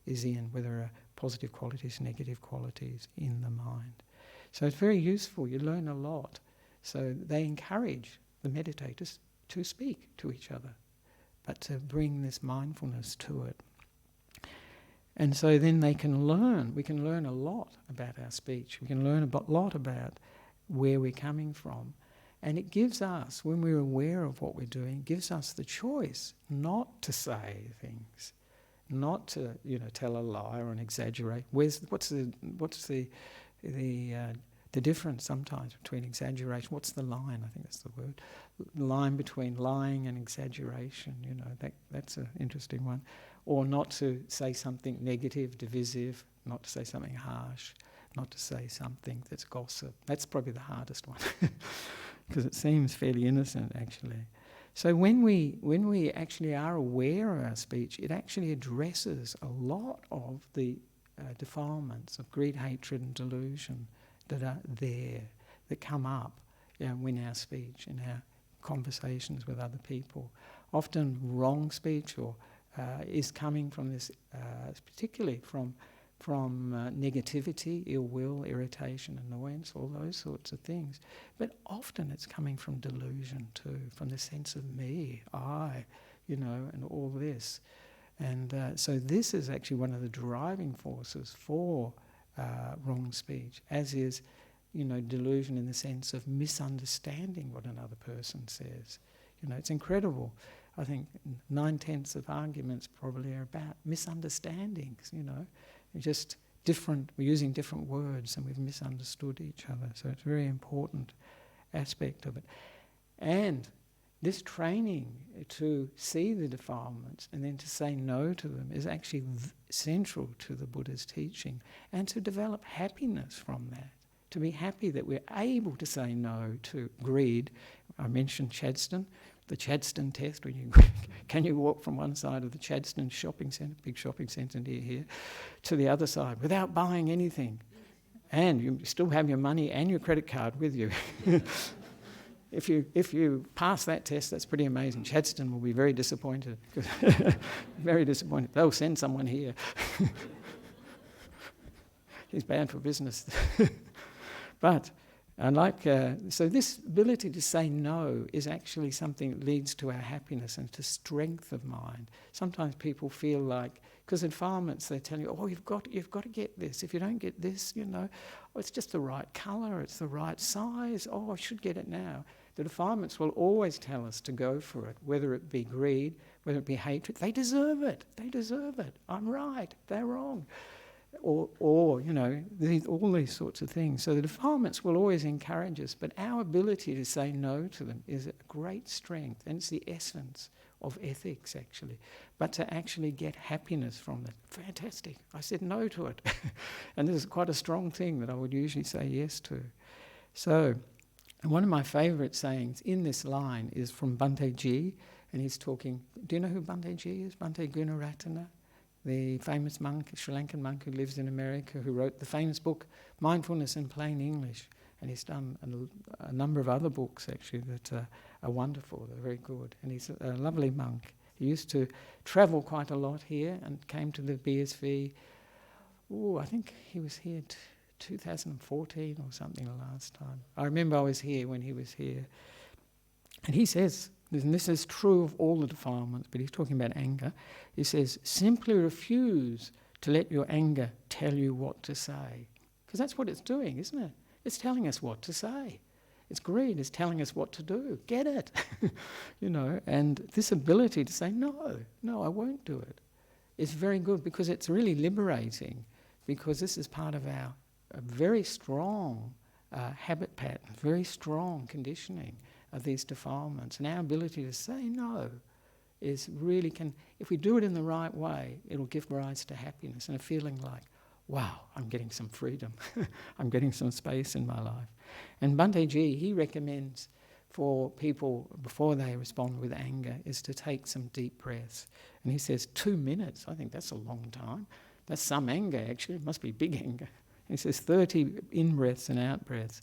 is in, whether there are positive qualities, negative qualities in the mind. So it's very useful, you learn a lot. So they encourage the meditators to speak to each other, but to bring this mindfulness to it. And so then we can learn a lot about our speech, we can learn a lot about where we're coming from. And it gives us, when we're aware of what we're doing, gives us the choice not to say things, not to, tell a lie or an exaggerate. What's the difference sometimes between exaggeration? What's the line? I think that's the word. The line between lying and exaggeration. That's an interesting one. Or not to say something negative, divisive, not to say something harsh, not to say something that's gossip. That's probably the hardest one, because it seems fairly innocent, actually. So when we actually are aware of our speech, it actually addresses a lot of the defilements of greed, hatred and delusion that are there, that come up in our speech, in our conversations with other people. Often wrong speech is coming from this, particularly from negativity, ill will, irritation, annoyance, all those sorts of things. But often it's coming from delusion too, from the sense of me, I, and all this. And so this is actually one of the driving forces for wrong speech, as is, delusion in the sense of misunderstanding what another person says. It's incredible. I think 9/10 of arguments probably are about misunderstandings, just we're using different words and we've misunderstood each other. So it's a very important aspect of it. And this training to see the defilements and then to say no to them is actually central to the Buddha's teaching, and to develop happiness from that, to be happy that we're able to say no to greed. I mentioned Chadstone. the Chadstone test, when you can you walk from one side of the Chadstone shopping centre, big shopping centre near here, to the other side without buying anything, and you still have your money and your credit card with you. If you pass that test, that's pretty amazing. Chadstone will be very disappointed. Very disappointed. They'll send someone here. He's bad for business. But so this ability to say no is actually something that leads to our happiness and to strength of mind. Sometimes people feel like, because in defilements they tell you, oh, you've got to get this. If you don't get this, oh, it's just the right colour, it's the right size. Oh, I should get it now. The defilements will always tell us to go for it, whether it be greed, whether it be hatred. They deserve it. They deserve it. I'm right. They're wrong. Or all these sorts of things. So the defilements will always encourage us, but our ability to say no to them is a great strength, and it's the essence of ethics, actually. But to actually get happiness from it, fantastic. I said no to it. And this is quite a strong thing that I would usually say yes to. So, one of my favourite sayings in this line is from Bhante Ji, and he's talking, do you know who Bhante Ji is? Bhante Gunaratana? The famous monk, Sri Lankan monk who lives in America, who wrote the famous book Mindfulness in Plain English. And he's done a number of other books, actually, that are wonderful, they're very good. And he's a lovely monk. He used to travel quite a lot here and came to the BSV. I think he was here 2014 or something the last time. I remember I was here when he was here. And he says, and this is true of all the defilements, but he's talking about anger. He says, simply refuse to let your anger tell you what to say. Because that's what it's doing, isn't it? It's telling us what to say. It's greed, it's telling us what to do. Get it? And this ability to say, no, I won't do it, is very good, because it's really liberating, because this is part of our very strong habit pattern, very strong conditioning of these defilements. And our ability to say no is really if we do it in the right way, it'll give rise to happiness and a feeling like, wow, I'm getting some freedom. I'm getting some space in my life. And Bhante Ji, he recommends for people, before they respond with anger, is to take some deep breaths. And he says 2 minutes. I think that's a long time. That's some anger, actually. It must be big anger. He says 30 in-breaths and out-breaths.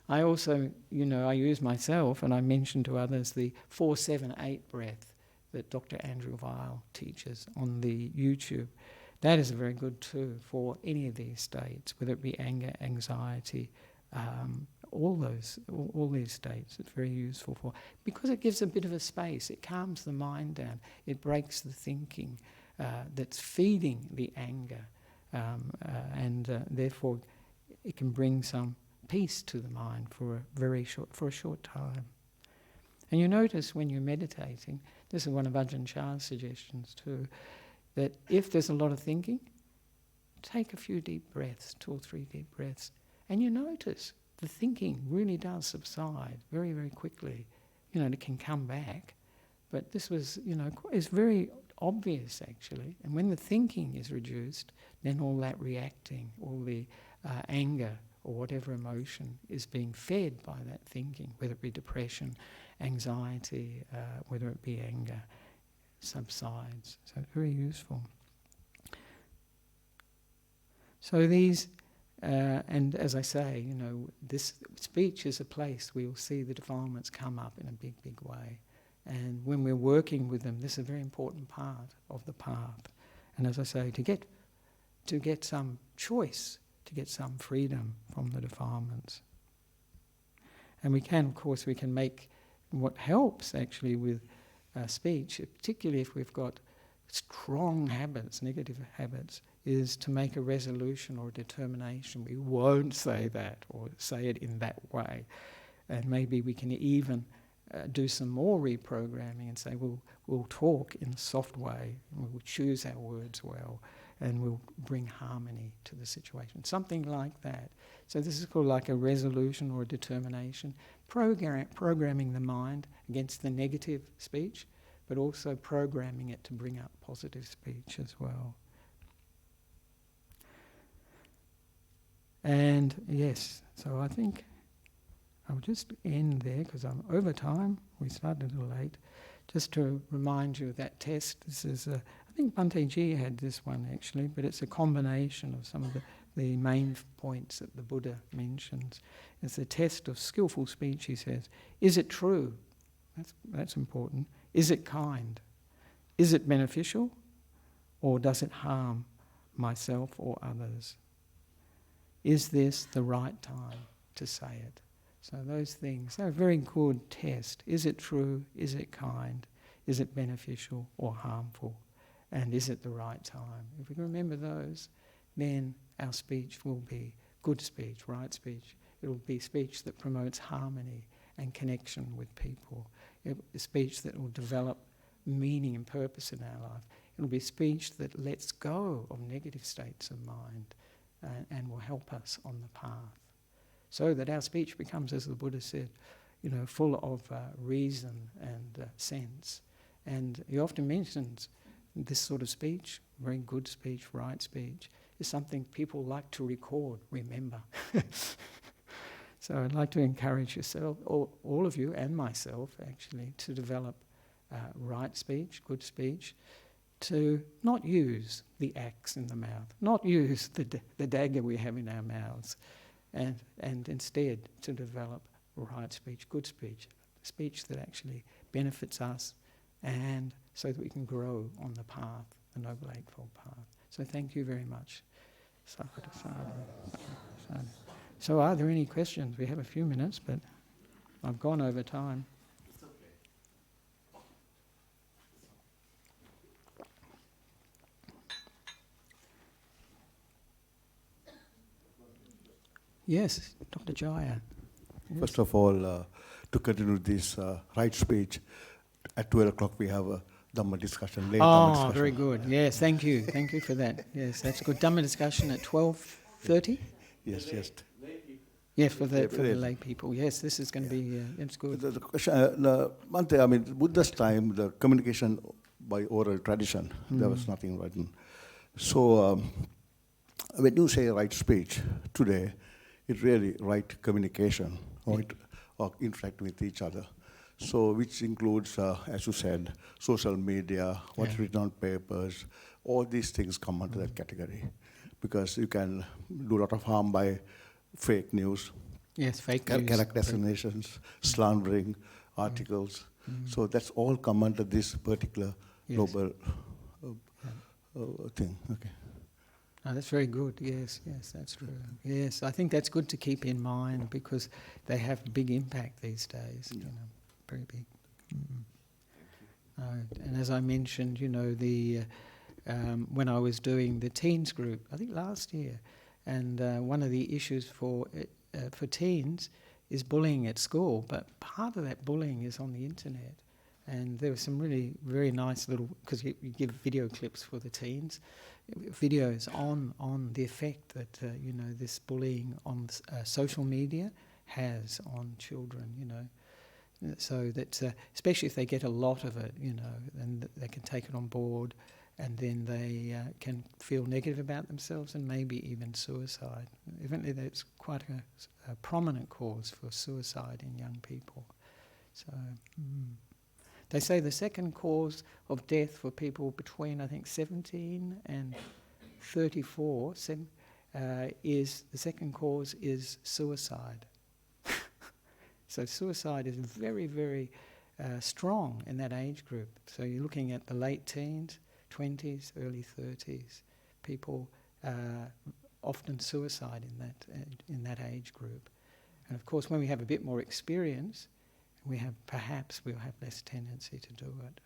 I also, I use myself, and I mention to others the 4-7-8 breath that Dr. Andrew Weil teaches on the YouTube. That is very good too for any of these states, whether it be anger, anxiety, all these states. It's very useful for, because it gives a bit of a space. It calms the mind down. It breaks the thinking that's feeding the anger, and therefore it can bring some peace to the mind for a short time. And you notice when you're meditating, this is one of Ajahn Chah's suggestions too, that if there's a lot of thinking, take a few deep breaths, 2 or 3 deep breaths, and you notice the thinking really does subside very, very quickly. It can come back, but this was, is very obvious actually. And when the thinking is reduced, then all that reacting, all the anger, or whatever emotion is being fed by that thinking, whether it be depression, anxiety, whether it be anger, subsides. So it's very useful. So these, and as I say, this speech is a place where you'll see the defilements come up in a big, big way. And when we're working with them, this is a very important part of the path. And as I say, to get some choice, to get some freedom from the defilements. And we can make what helps actually with speech, particularly if we've got strong habits, negative habits, is to make a resolution or a determination. We won't say that or say it in that way. And maybe we can even do some more reprogramming and say, we'll talk in a soft way, we'll choose our words well, and we'll bring harmony to the situation. Something like that. So this is called like a resolution or a determination, programming the mind against the negative speech, but also programming it to bring up positive speech as well. And yes, so I think I'll just end there because I'm over time. We started a little late. Just to remind you of that test. This is, I think Bhante Ji had this one actually, but it's a combination of some of the main points that the Buddha mentions. It's a test of skillful speech, he says. Is it true? That's important. Is it kind? Is it beneficial? Or does it harm myself or others? Is this the right time to say it? So those things, they're a very good test. Is it true? Is it kind? Is it beneficial or harmful? And is it the right time? If we can remember those, then our speech will be good speech, right speech. It will be speech that promotes harmony and connection with people. It will be speech that will develop meaning and purpose in our life. It will be speech that lets go of negative states of mind and will help us on the path. So that our speech becomes, as the Buddha said, full of reason and sense. And he often mentions this sort of speech, very good speech, right speech, is something people like to record, remember. So I'd like to encourage yourself, all of you and myself actually, to develop right speech, good speech, to not use the axe in the mouth, not use the dagger we have in our mouths, and instead to develop right speech, good speech that actually benefits us, and so that we can grow on the path, the Noble Eightfold Path. So thank you very much. Sadhu, sadhu, sadhu. So are there any questions? We have a few minutes, but I've gone over time. Yes, Dr. Jaya. Yes. First of all, to continue this right speech, at 12 o'clock we have a Dhamma discussion, late Dhamma discussion. Very good. Yes, thank you. Thank you for that. Yes, that's good. Dhamma discussion at 12:30? Yes. Yes, for the lay people. Yes, this is going to be, it's good. The question, Bhante, I mean, Buddha's time, the communication by oral tradition, there was nothing written. So when you say right speech today, it's really right communication or interact with each other. So which includes, as you said, social media, what's written on papers, all these things come under that category. Because you can do a lot of harm by fake news. Yes, fake news. Character assassinations, slandering, articles. So that's all come under this particular noble thing. Okay. Oh, that's very good. Yes, that's true. Yes, I think that's good to keep in mind because they have big impact these days. Very big. And as I mentioned, when I was doing the teens group, I think last year, and one of the issues for teens is bullying at school, but part of that bullying is on the internet. And there were some really very nice little, because you give video clips for the teens, videos on the effect that this bullying on social media has on children, so that especially if they get a lot of it, then they can take it on board, and then they can feel negative about themselves and maybe even suicide. Evidently, that's quite a prominent cause for suicide in young people. So. They say the second cause of death for people between, I think, 17 and 34 is the second cause is suicide. So suicide is very, very strong in that age group. So you're looking at the late teens, 20s, early 30s. People often suicide in that age group. And of course, when we have a bit more experience, we'll have less tendency to do it.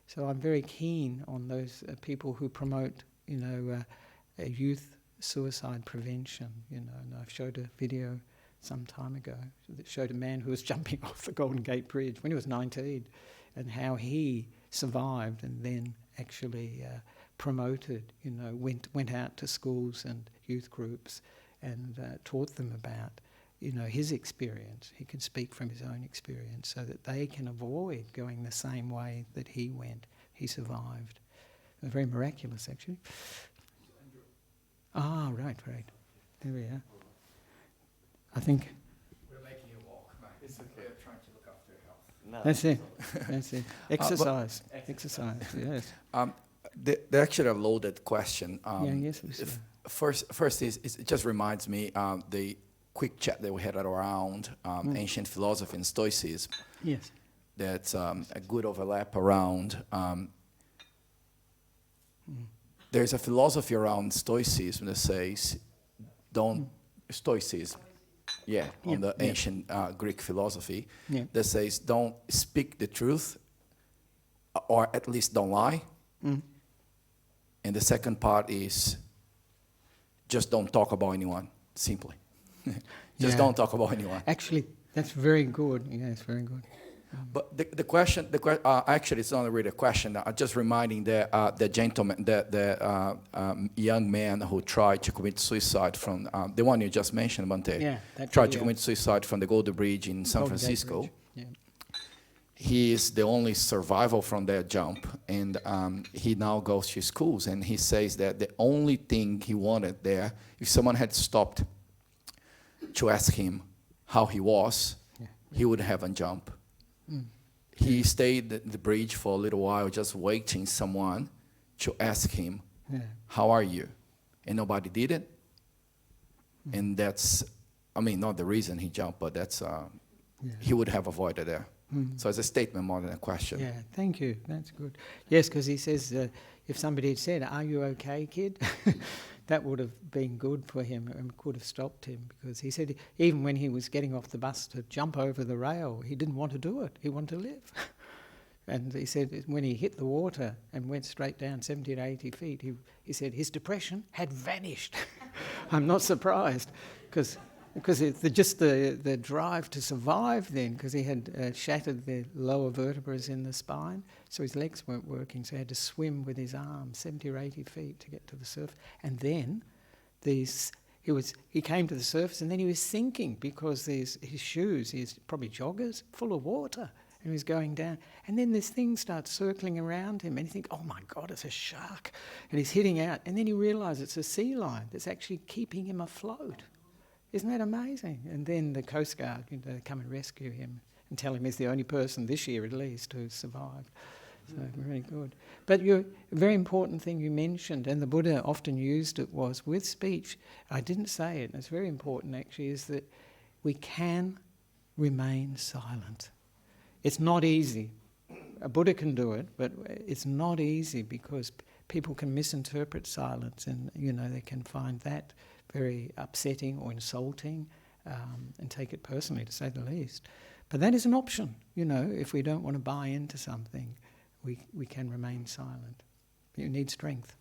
So I'm very keen on those people who promote, youth suicide prevention. And I showed a video some time ago that showed a man who was jumping off the Golden Gate Bridge when he was 19, and how he survived and then actually promoted. Went out to schools and youth groups and taught them about. His experience. He can speak from his own experience so that they can avoid going the same way that he went. He survived. It was very miraculous, actually. Right. There we are. I think It's okay. They're trying to look after your health. No. That's it. That's it. Exercise. Exercise. Yes. They're actually a loaded question. Yes. First is it just reminds me the quick chat that we had around ancient philosophy and Stoicism. Yes. That's a good overlap around. There's a philosophy around Stoicism that says, Stoicism, on the ancient Greek philosophy, that says, don't speak the truth, or at least don't lie. And the second part is, just don't talk about anyone, simply. Just don't talk about anyone. Actually, that's very good. Yeah, it's very good. But the question, actually, it's not really a question. I'm just reminding the gentleman, the young man who tried to commit suicide from the one you just mentioned, Bante. Tried to commit suicide from the Golden Bridge in San Francisco. He is the only survival from that jump, and he now goes to schools, and he says that the only thing he wanted there, if someone had stopped to ask him how he was, he would have a jump. He stayed at the bridge for a little while, just waiting someone to ask him, how are you? And nobody did it. And that's, not the reason he jumped, but that's, he would have avoided there. So it's a statement more than a question. Yeah, thank you. That's good. Yes, because he says if somebody had said, are you okay, kid? That would have been good for him and could have stopped him, because he said even when he was getting off the bus to jump over the rail, he didn't want to do it. He wanted to live. And he said when he hit the water and went straight down 70 to 80 feet, he said his depression had vanished. I'm not surprised, because it's just the drive to survive then, because he had shattered the lower vertebrae in the spine, so his legs weren't working, so he had to swim with his arms 70 or 80 feet to get to the surface. And then he came to the surface, and then he was sinking because his shoes, his probably joggers, full of water, and he was going down. And then this thing starts circling around him, and you think, oh my God, it's a shark. And he's hitting out, and then he realised it's a sea lion that's actually keeping him afloat. Isn't that amazing? And then the Coast Guard come and rescue him and tell him he's the only person this year at least who survived. So very good. But a very important thing you mentioned, and the Buddha often used it, was with speech. I didn't say it, and it's very important actually, is that we can remain silent. It's not easy. A Buddha can do it, but it's not easy because people can misinterpret silence, and they can find that very upsetting or insulting, and take it personally, to say the least. But that is an option, if we don't want to buy into something, we can remain silent. You need strength.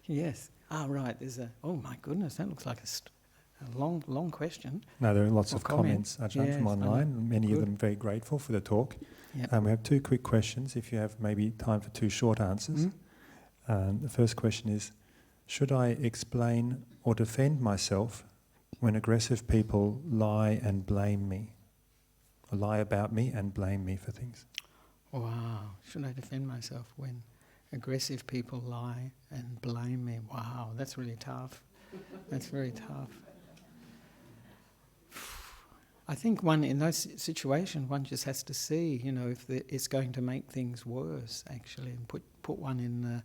Yes. Right, oh my goodness, that looks like a long question. No, there are lots of comments, Ajahn, from online, many of them very grateful for the talk. Yep. We have two quick questions, if you have maybe time for two short answers. The first question is, should I explain or defend myself when aggressive people lie and blame me? Or lie about me and blame me for things? Wow. Should I defend myself when aggressive people lie and blame me? Wow, that's really tough. That's very tough. I think in those situations, one just has to see, if it's going to make things worse, actually, and put one in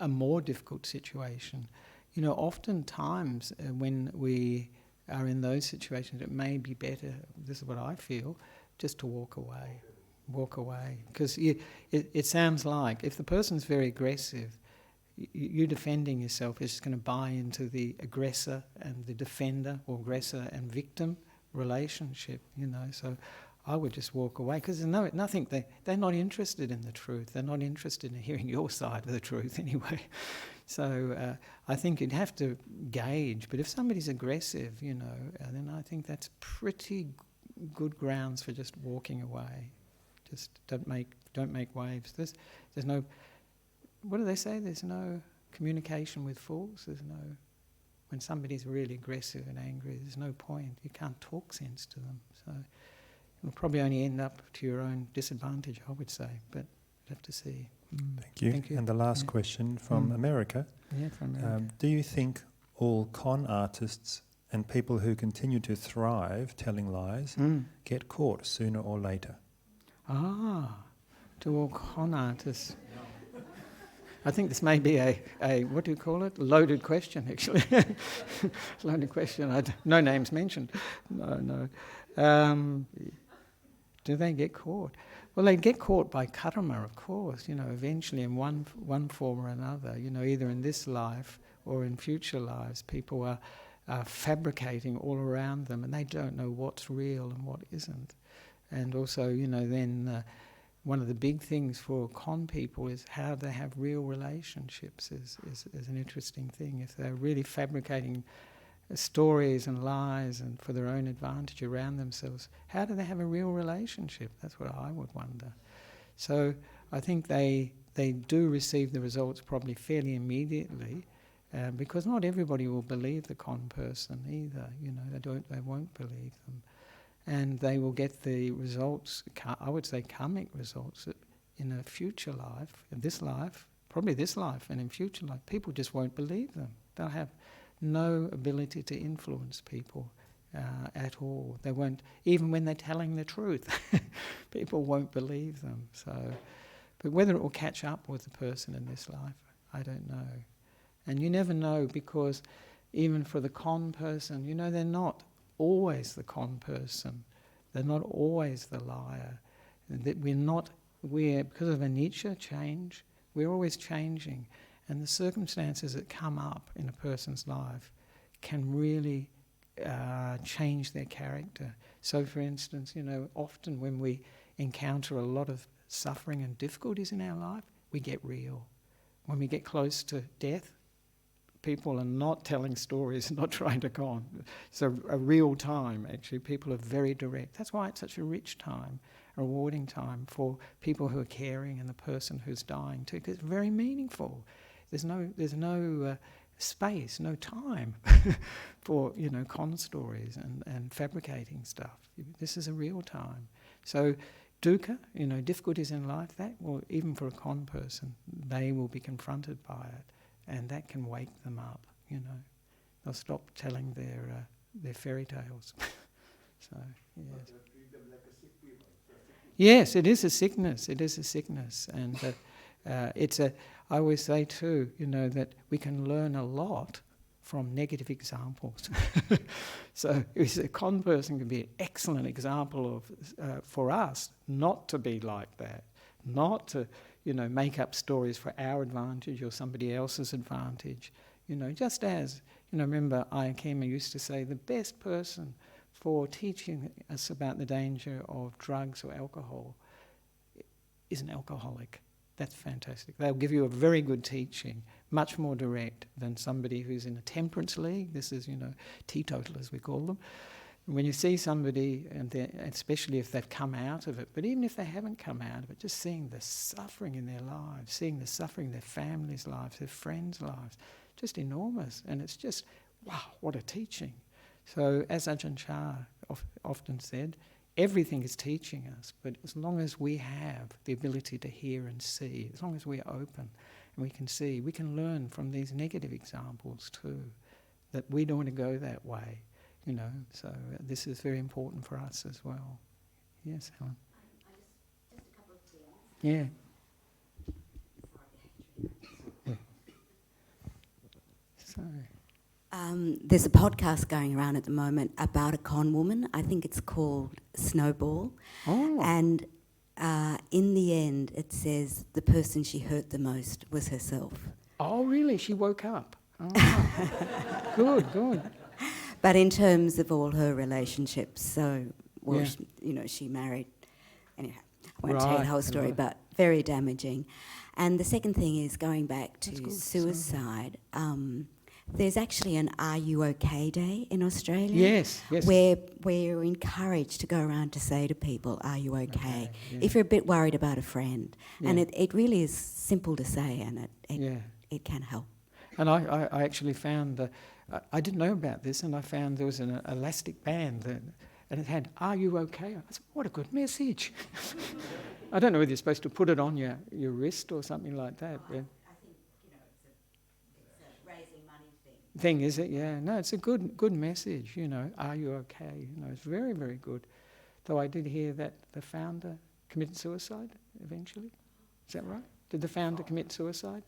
a more difficult situation. Oftentimes when we are in those situations, it may be better, this is what I feel, just to walk away. Because it sounds like if the person's very aggressive, you defending yourself is just going to buy into the aggressor and the defender, or aggressor and victim relationship, so I would just walk away, because nothing. They're not interested in the truth. They're not interested in hearing your side of the truth anyway. So I think you'd have to gauge. But if somebody's aggressive, then I think that's pretty good grounds for just walking away. Just don't make waves. There's no. What do they say? There's no communication with fools. When somebody's really aggressive and angry, there's no point. You can't talk sense to them. So it'll probably only end up to your own disadvantage, I would say, but you'll have to see. Thank you. And the last question from America. Yeah, from America. Do you think all con artists And people who continue to thrive telling lies get caught sooner or later. To all con artists. I think this may be a what do you call it? Loaded question, actually. Loaded question. No names mentioned. No. Do they get caught? Well, they get caught by karma, of course, eventually in one form or another, either in this life or in future lives. People are fabricating all around them, and they don't know what's real and what isn't. And also, then one of the big things for con people is how they have real relationships is an interesting thing. If they're really fabricating stories and lies and for their own advantage around themselves, how do they have a real relationship? That's what I would wonder. So I think they do receive the results probably fairly immediately, because not everybody will believe the con person either. They won't believe them. And they will get the results, I would say karmic results, in a future life, in this life, probably this life and in future life. People just won't believe them. They'll have no ability to influence people at all. They won't, even when they're telling the truth, people won't believe them. So, but whether it will catch up with the person in this life, I don't know. And you never know, because even for the con person, they're not always the con person. They're not always the liar. That we're because of a nature change, we're always changing. And the circumstances that come up in a person's life can really change their character. So for instance, often when we encounter a lot of suffering and difficulties in our life, we get real. When we get close to death, people are not telling stories, not trying to con. It's a real time, actually. People are very direct. That's why it's such a rich time, a rewarding time for people who are caring and the person who's dying too, because it's very meaningful. There's no space, no time for con stories and fabricating stuff. This is a real time. So dukkha, difficulties in life, that will, even for a con person, they will be confronted by it. And that can wake them up, They'll stop telling their fairy tales. So, yes. Yes, it is a sickness. It is a sickness. And I always say too, that we can learn a lot from negative examples. So a con person can be an excellent example of, for us, not to be like that, not to make up stories for our advantage or somebody else's advantage. Just as, remember Ayakema used to say, the best person for teaching us about the danger of drugs or alcohol is an alcoholic. That's fantastic. They'll give you a very good teaching, much more direct than somebody who's in a temperance league. This is, teetotalers we call them. When you see somebody, and especially if they've come out of it, but even if they haven't come out of it, just seeing the suffering in their lives, seeing the suffering in their families' lives, their friends' lives, just enormous. And it's just, wow, what a teaching. So as Ajahn Chah often said, everything is teaching us, but as long as we have the ability to hear and see, as long as we're open and we can see, we can learn from these negative examples too, that we don't want to go that way. So this is very important for us as well. Yes, Helen? Just a couple of things. Yeah. Sorry. There's a podcast going around at the moment about a con woman. I think it's called Snowball. Oh. And in the end, it says the person she hurt the most was herself. Oh, really? She woke up? Oh. Good. But in terms of all her relationships, so, well, Yeah. she married, anyhow, I won't tell you the whole story, but very damaging. And the second thing is going back to suicide. There's actually an Are You OK Day in Australia? Yes. Where we're encouraged to go around to say to people, are you okay? If you're a bit worried about a friend. Yeah. And it really is simple to say, and it can help. And I actually found, I didn't know about this, and I found there was an elastic band, and it had, Are You OK? I said, what a good message. I don't know whether you're supposed to put it on your wrist or something like that. I think, it's a raising money thing. thing, is it? Yeah. No, it's a good message, you know. Are you okay? You know, it's very, very good. Though I did hear that the founder committed suicide eventually. Is that right? Did the founder commit suicide?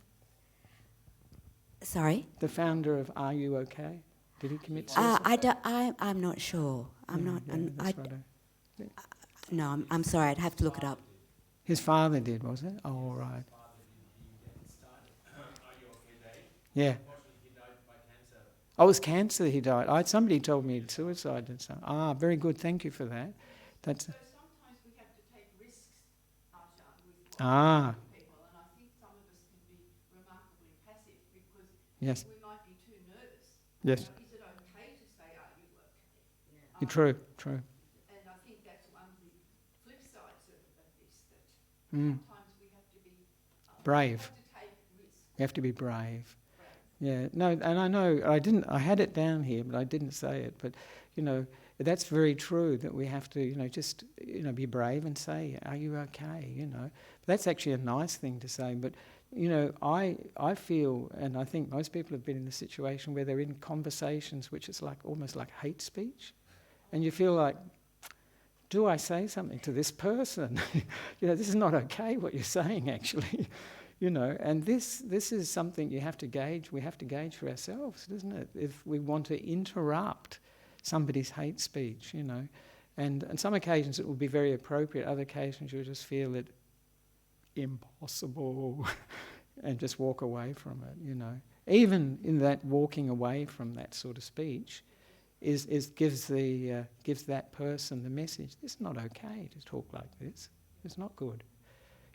Sorry? The founder of Are You Okay? Did he commit suicide? I'm not sure. I'm not. Yeah, and that's right. No, I'm sorry. I'd have to look it up. His father did, was it? Oh, all right. Yeah. Oh, it was cancer he died. Somebody told me he had suicide and so. Ah, very good. Thank you for that. That's. So sometimes we have to take risks, Ajahn, with people, and I think some of us can be remarkably passive because Yes. we might be too nervous. Yes. You know, is it okay to say, are you okay? You're true. True. And I think that's one of the flip sides of this, that Mm. sometimes we have to be Brave. We have to take risks. You have to be brave. Yeah, no, and I know I had it down here, but I didn't say it. But, you know, that's very true that we have to, you know, just, you know, be brave and say, are you okay, you know. But that's actually a nice thing to say. But, you know, I feel, and I think most people have been in the situation where they're in conversations which is like almost like hate speech. And you feel like, do I say something to this person? You know, this is not okay what you're saying, actually. You know, and this is something you have to gauge. We have to gauge for ourselves, doesn't it? If we want to interrupt somebody's hate speech, you know, and on some occasions it will be very appropriate. Other occasions you'll just feel it impossible, and just walk away from it. You know, even in that walking away from that sort of speech, gives that person the message. It's not okay to talk like this. It's not good.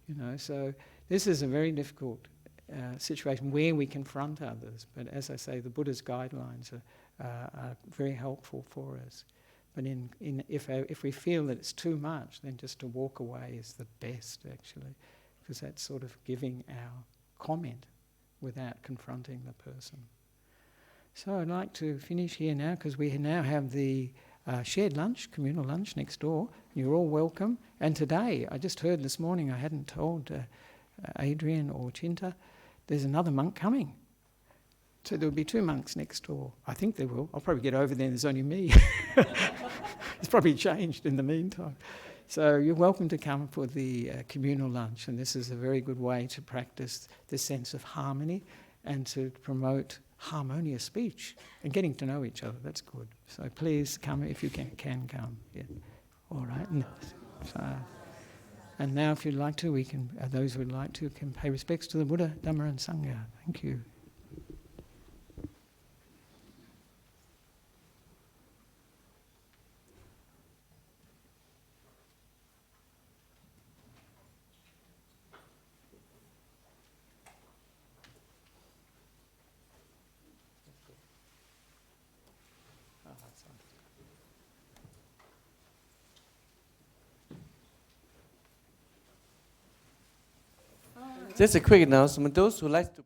You know, so. This is a very difficult situation where we confront others, but as I say, the Buddha's guidelines are very helpful for us. But if we feel that it's too much, then just to walk away is the best, actually, because that's sort of giving our comment without confronting the person. So I'd like to finish here now, because we now have the shared lunch, communal lunch next door. You're all welcome. And today, I just heard this morning, I hadn't told Adrian or Chinta, there's another monk coming. So there'll be 2 monks next door. I think there will. I'll probably get over there and there's only me. It's probably changed in the meantime. So you're welcome to come for the communal lunch, and this is a very good way to practice the sense of harmony and to promote harmonious speech and getting to know each other. That's good. So please come if you can come. Yeah. All right. And now, if you'd like to, we can. Those who would like to can pay respects to the Buddha, Dhamma, and Sangha. Thank you. Just a quick announcement. Those who like to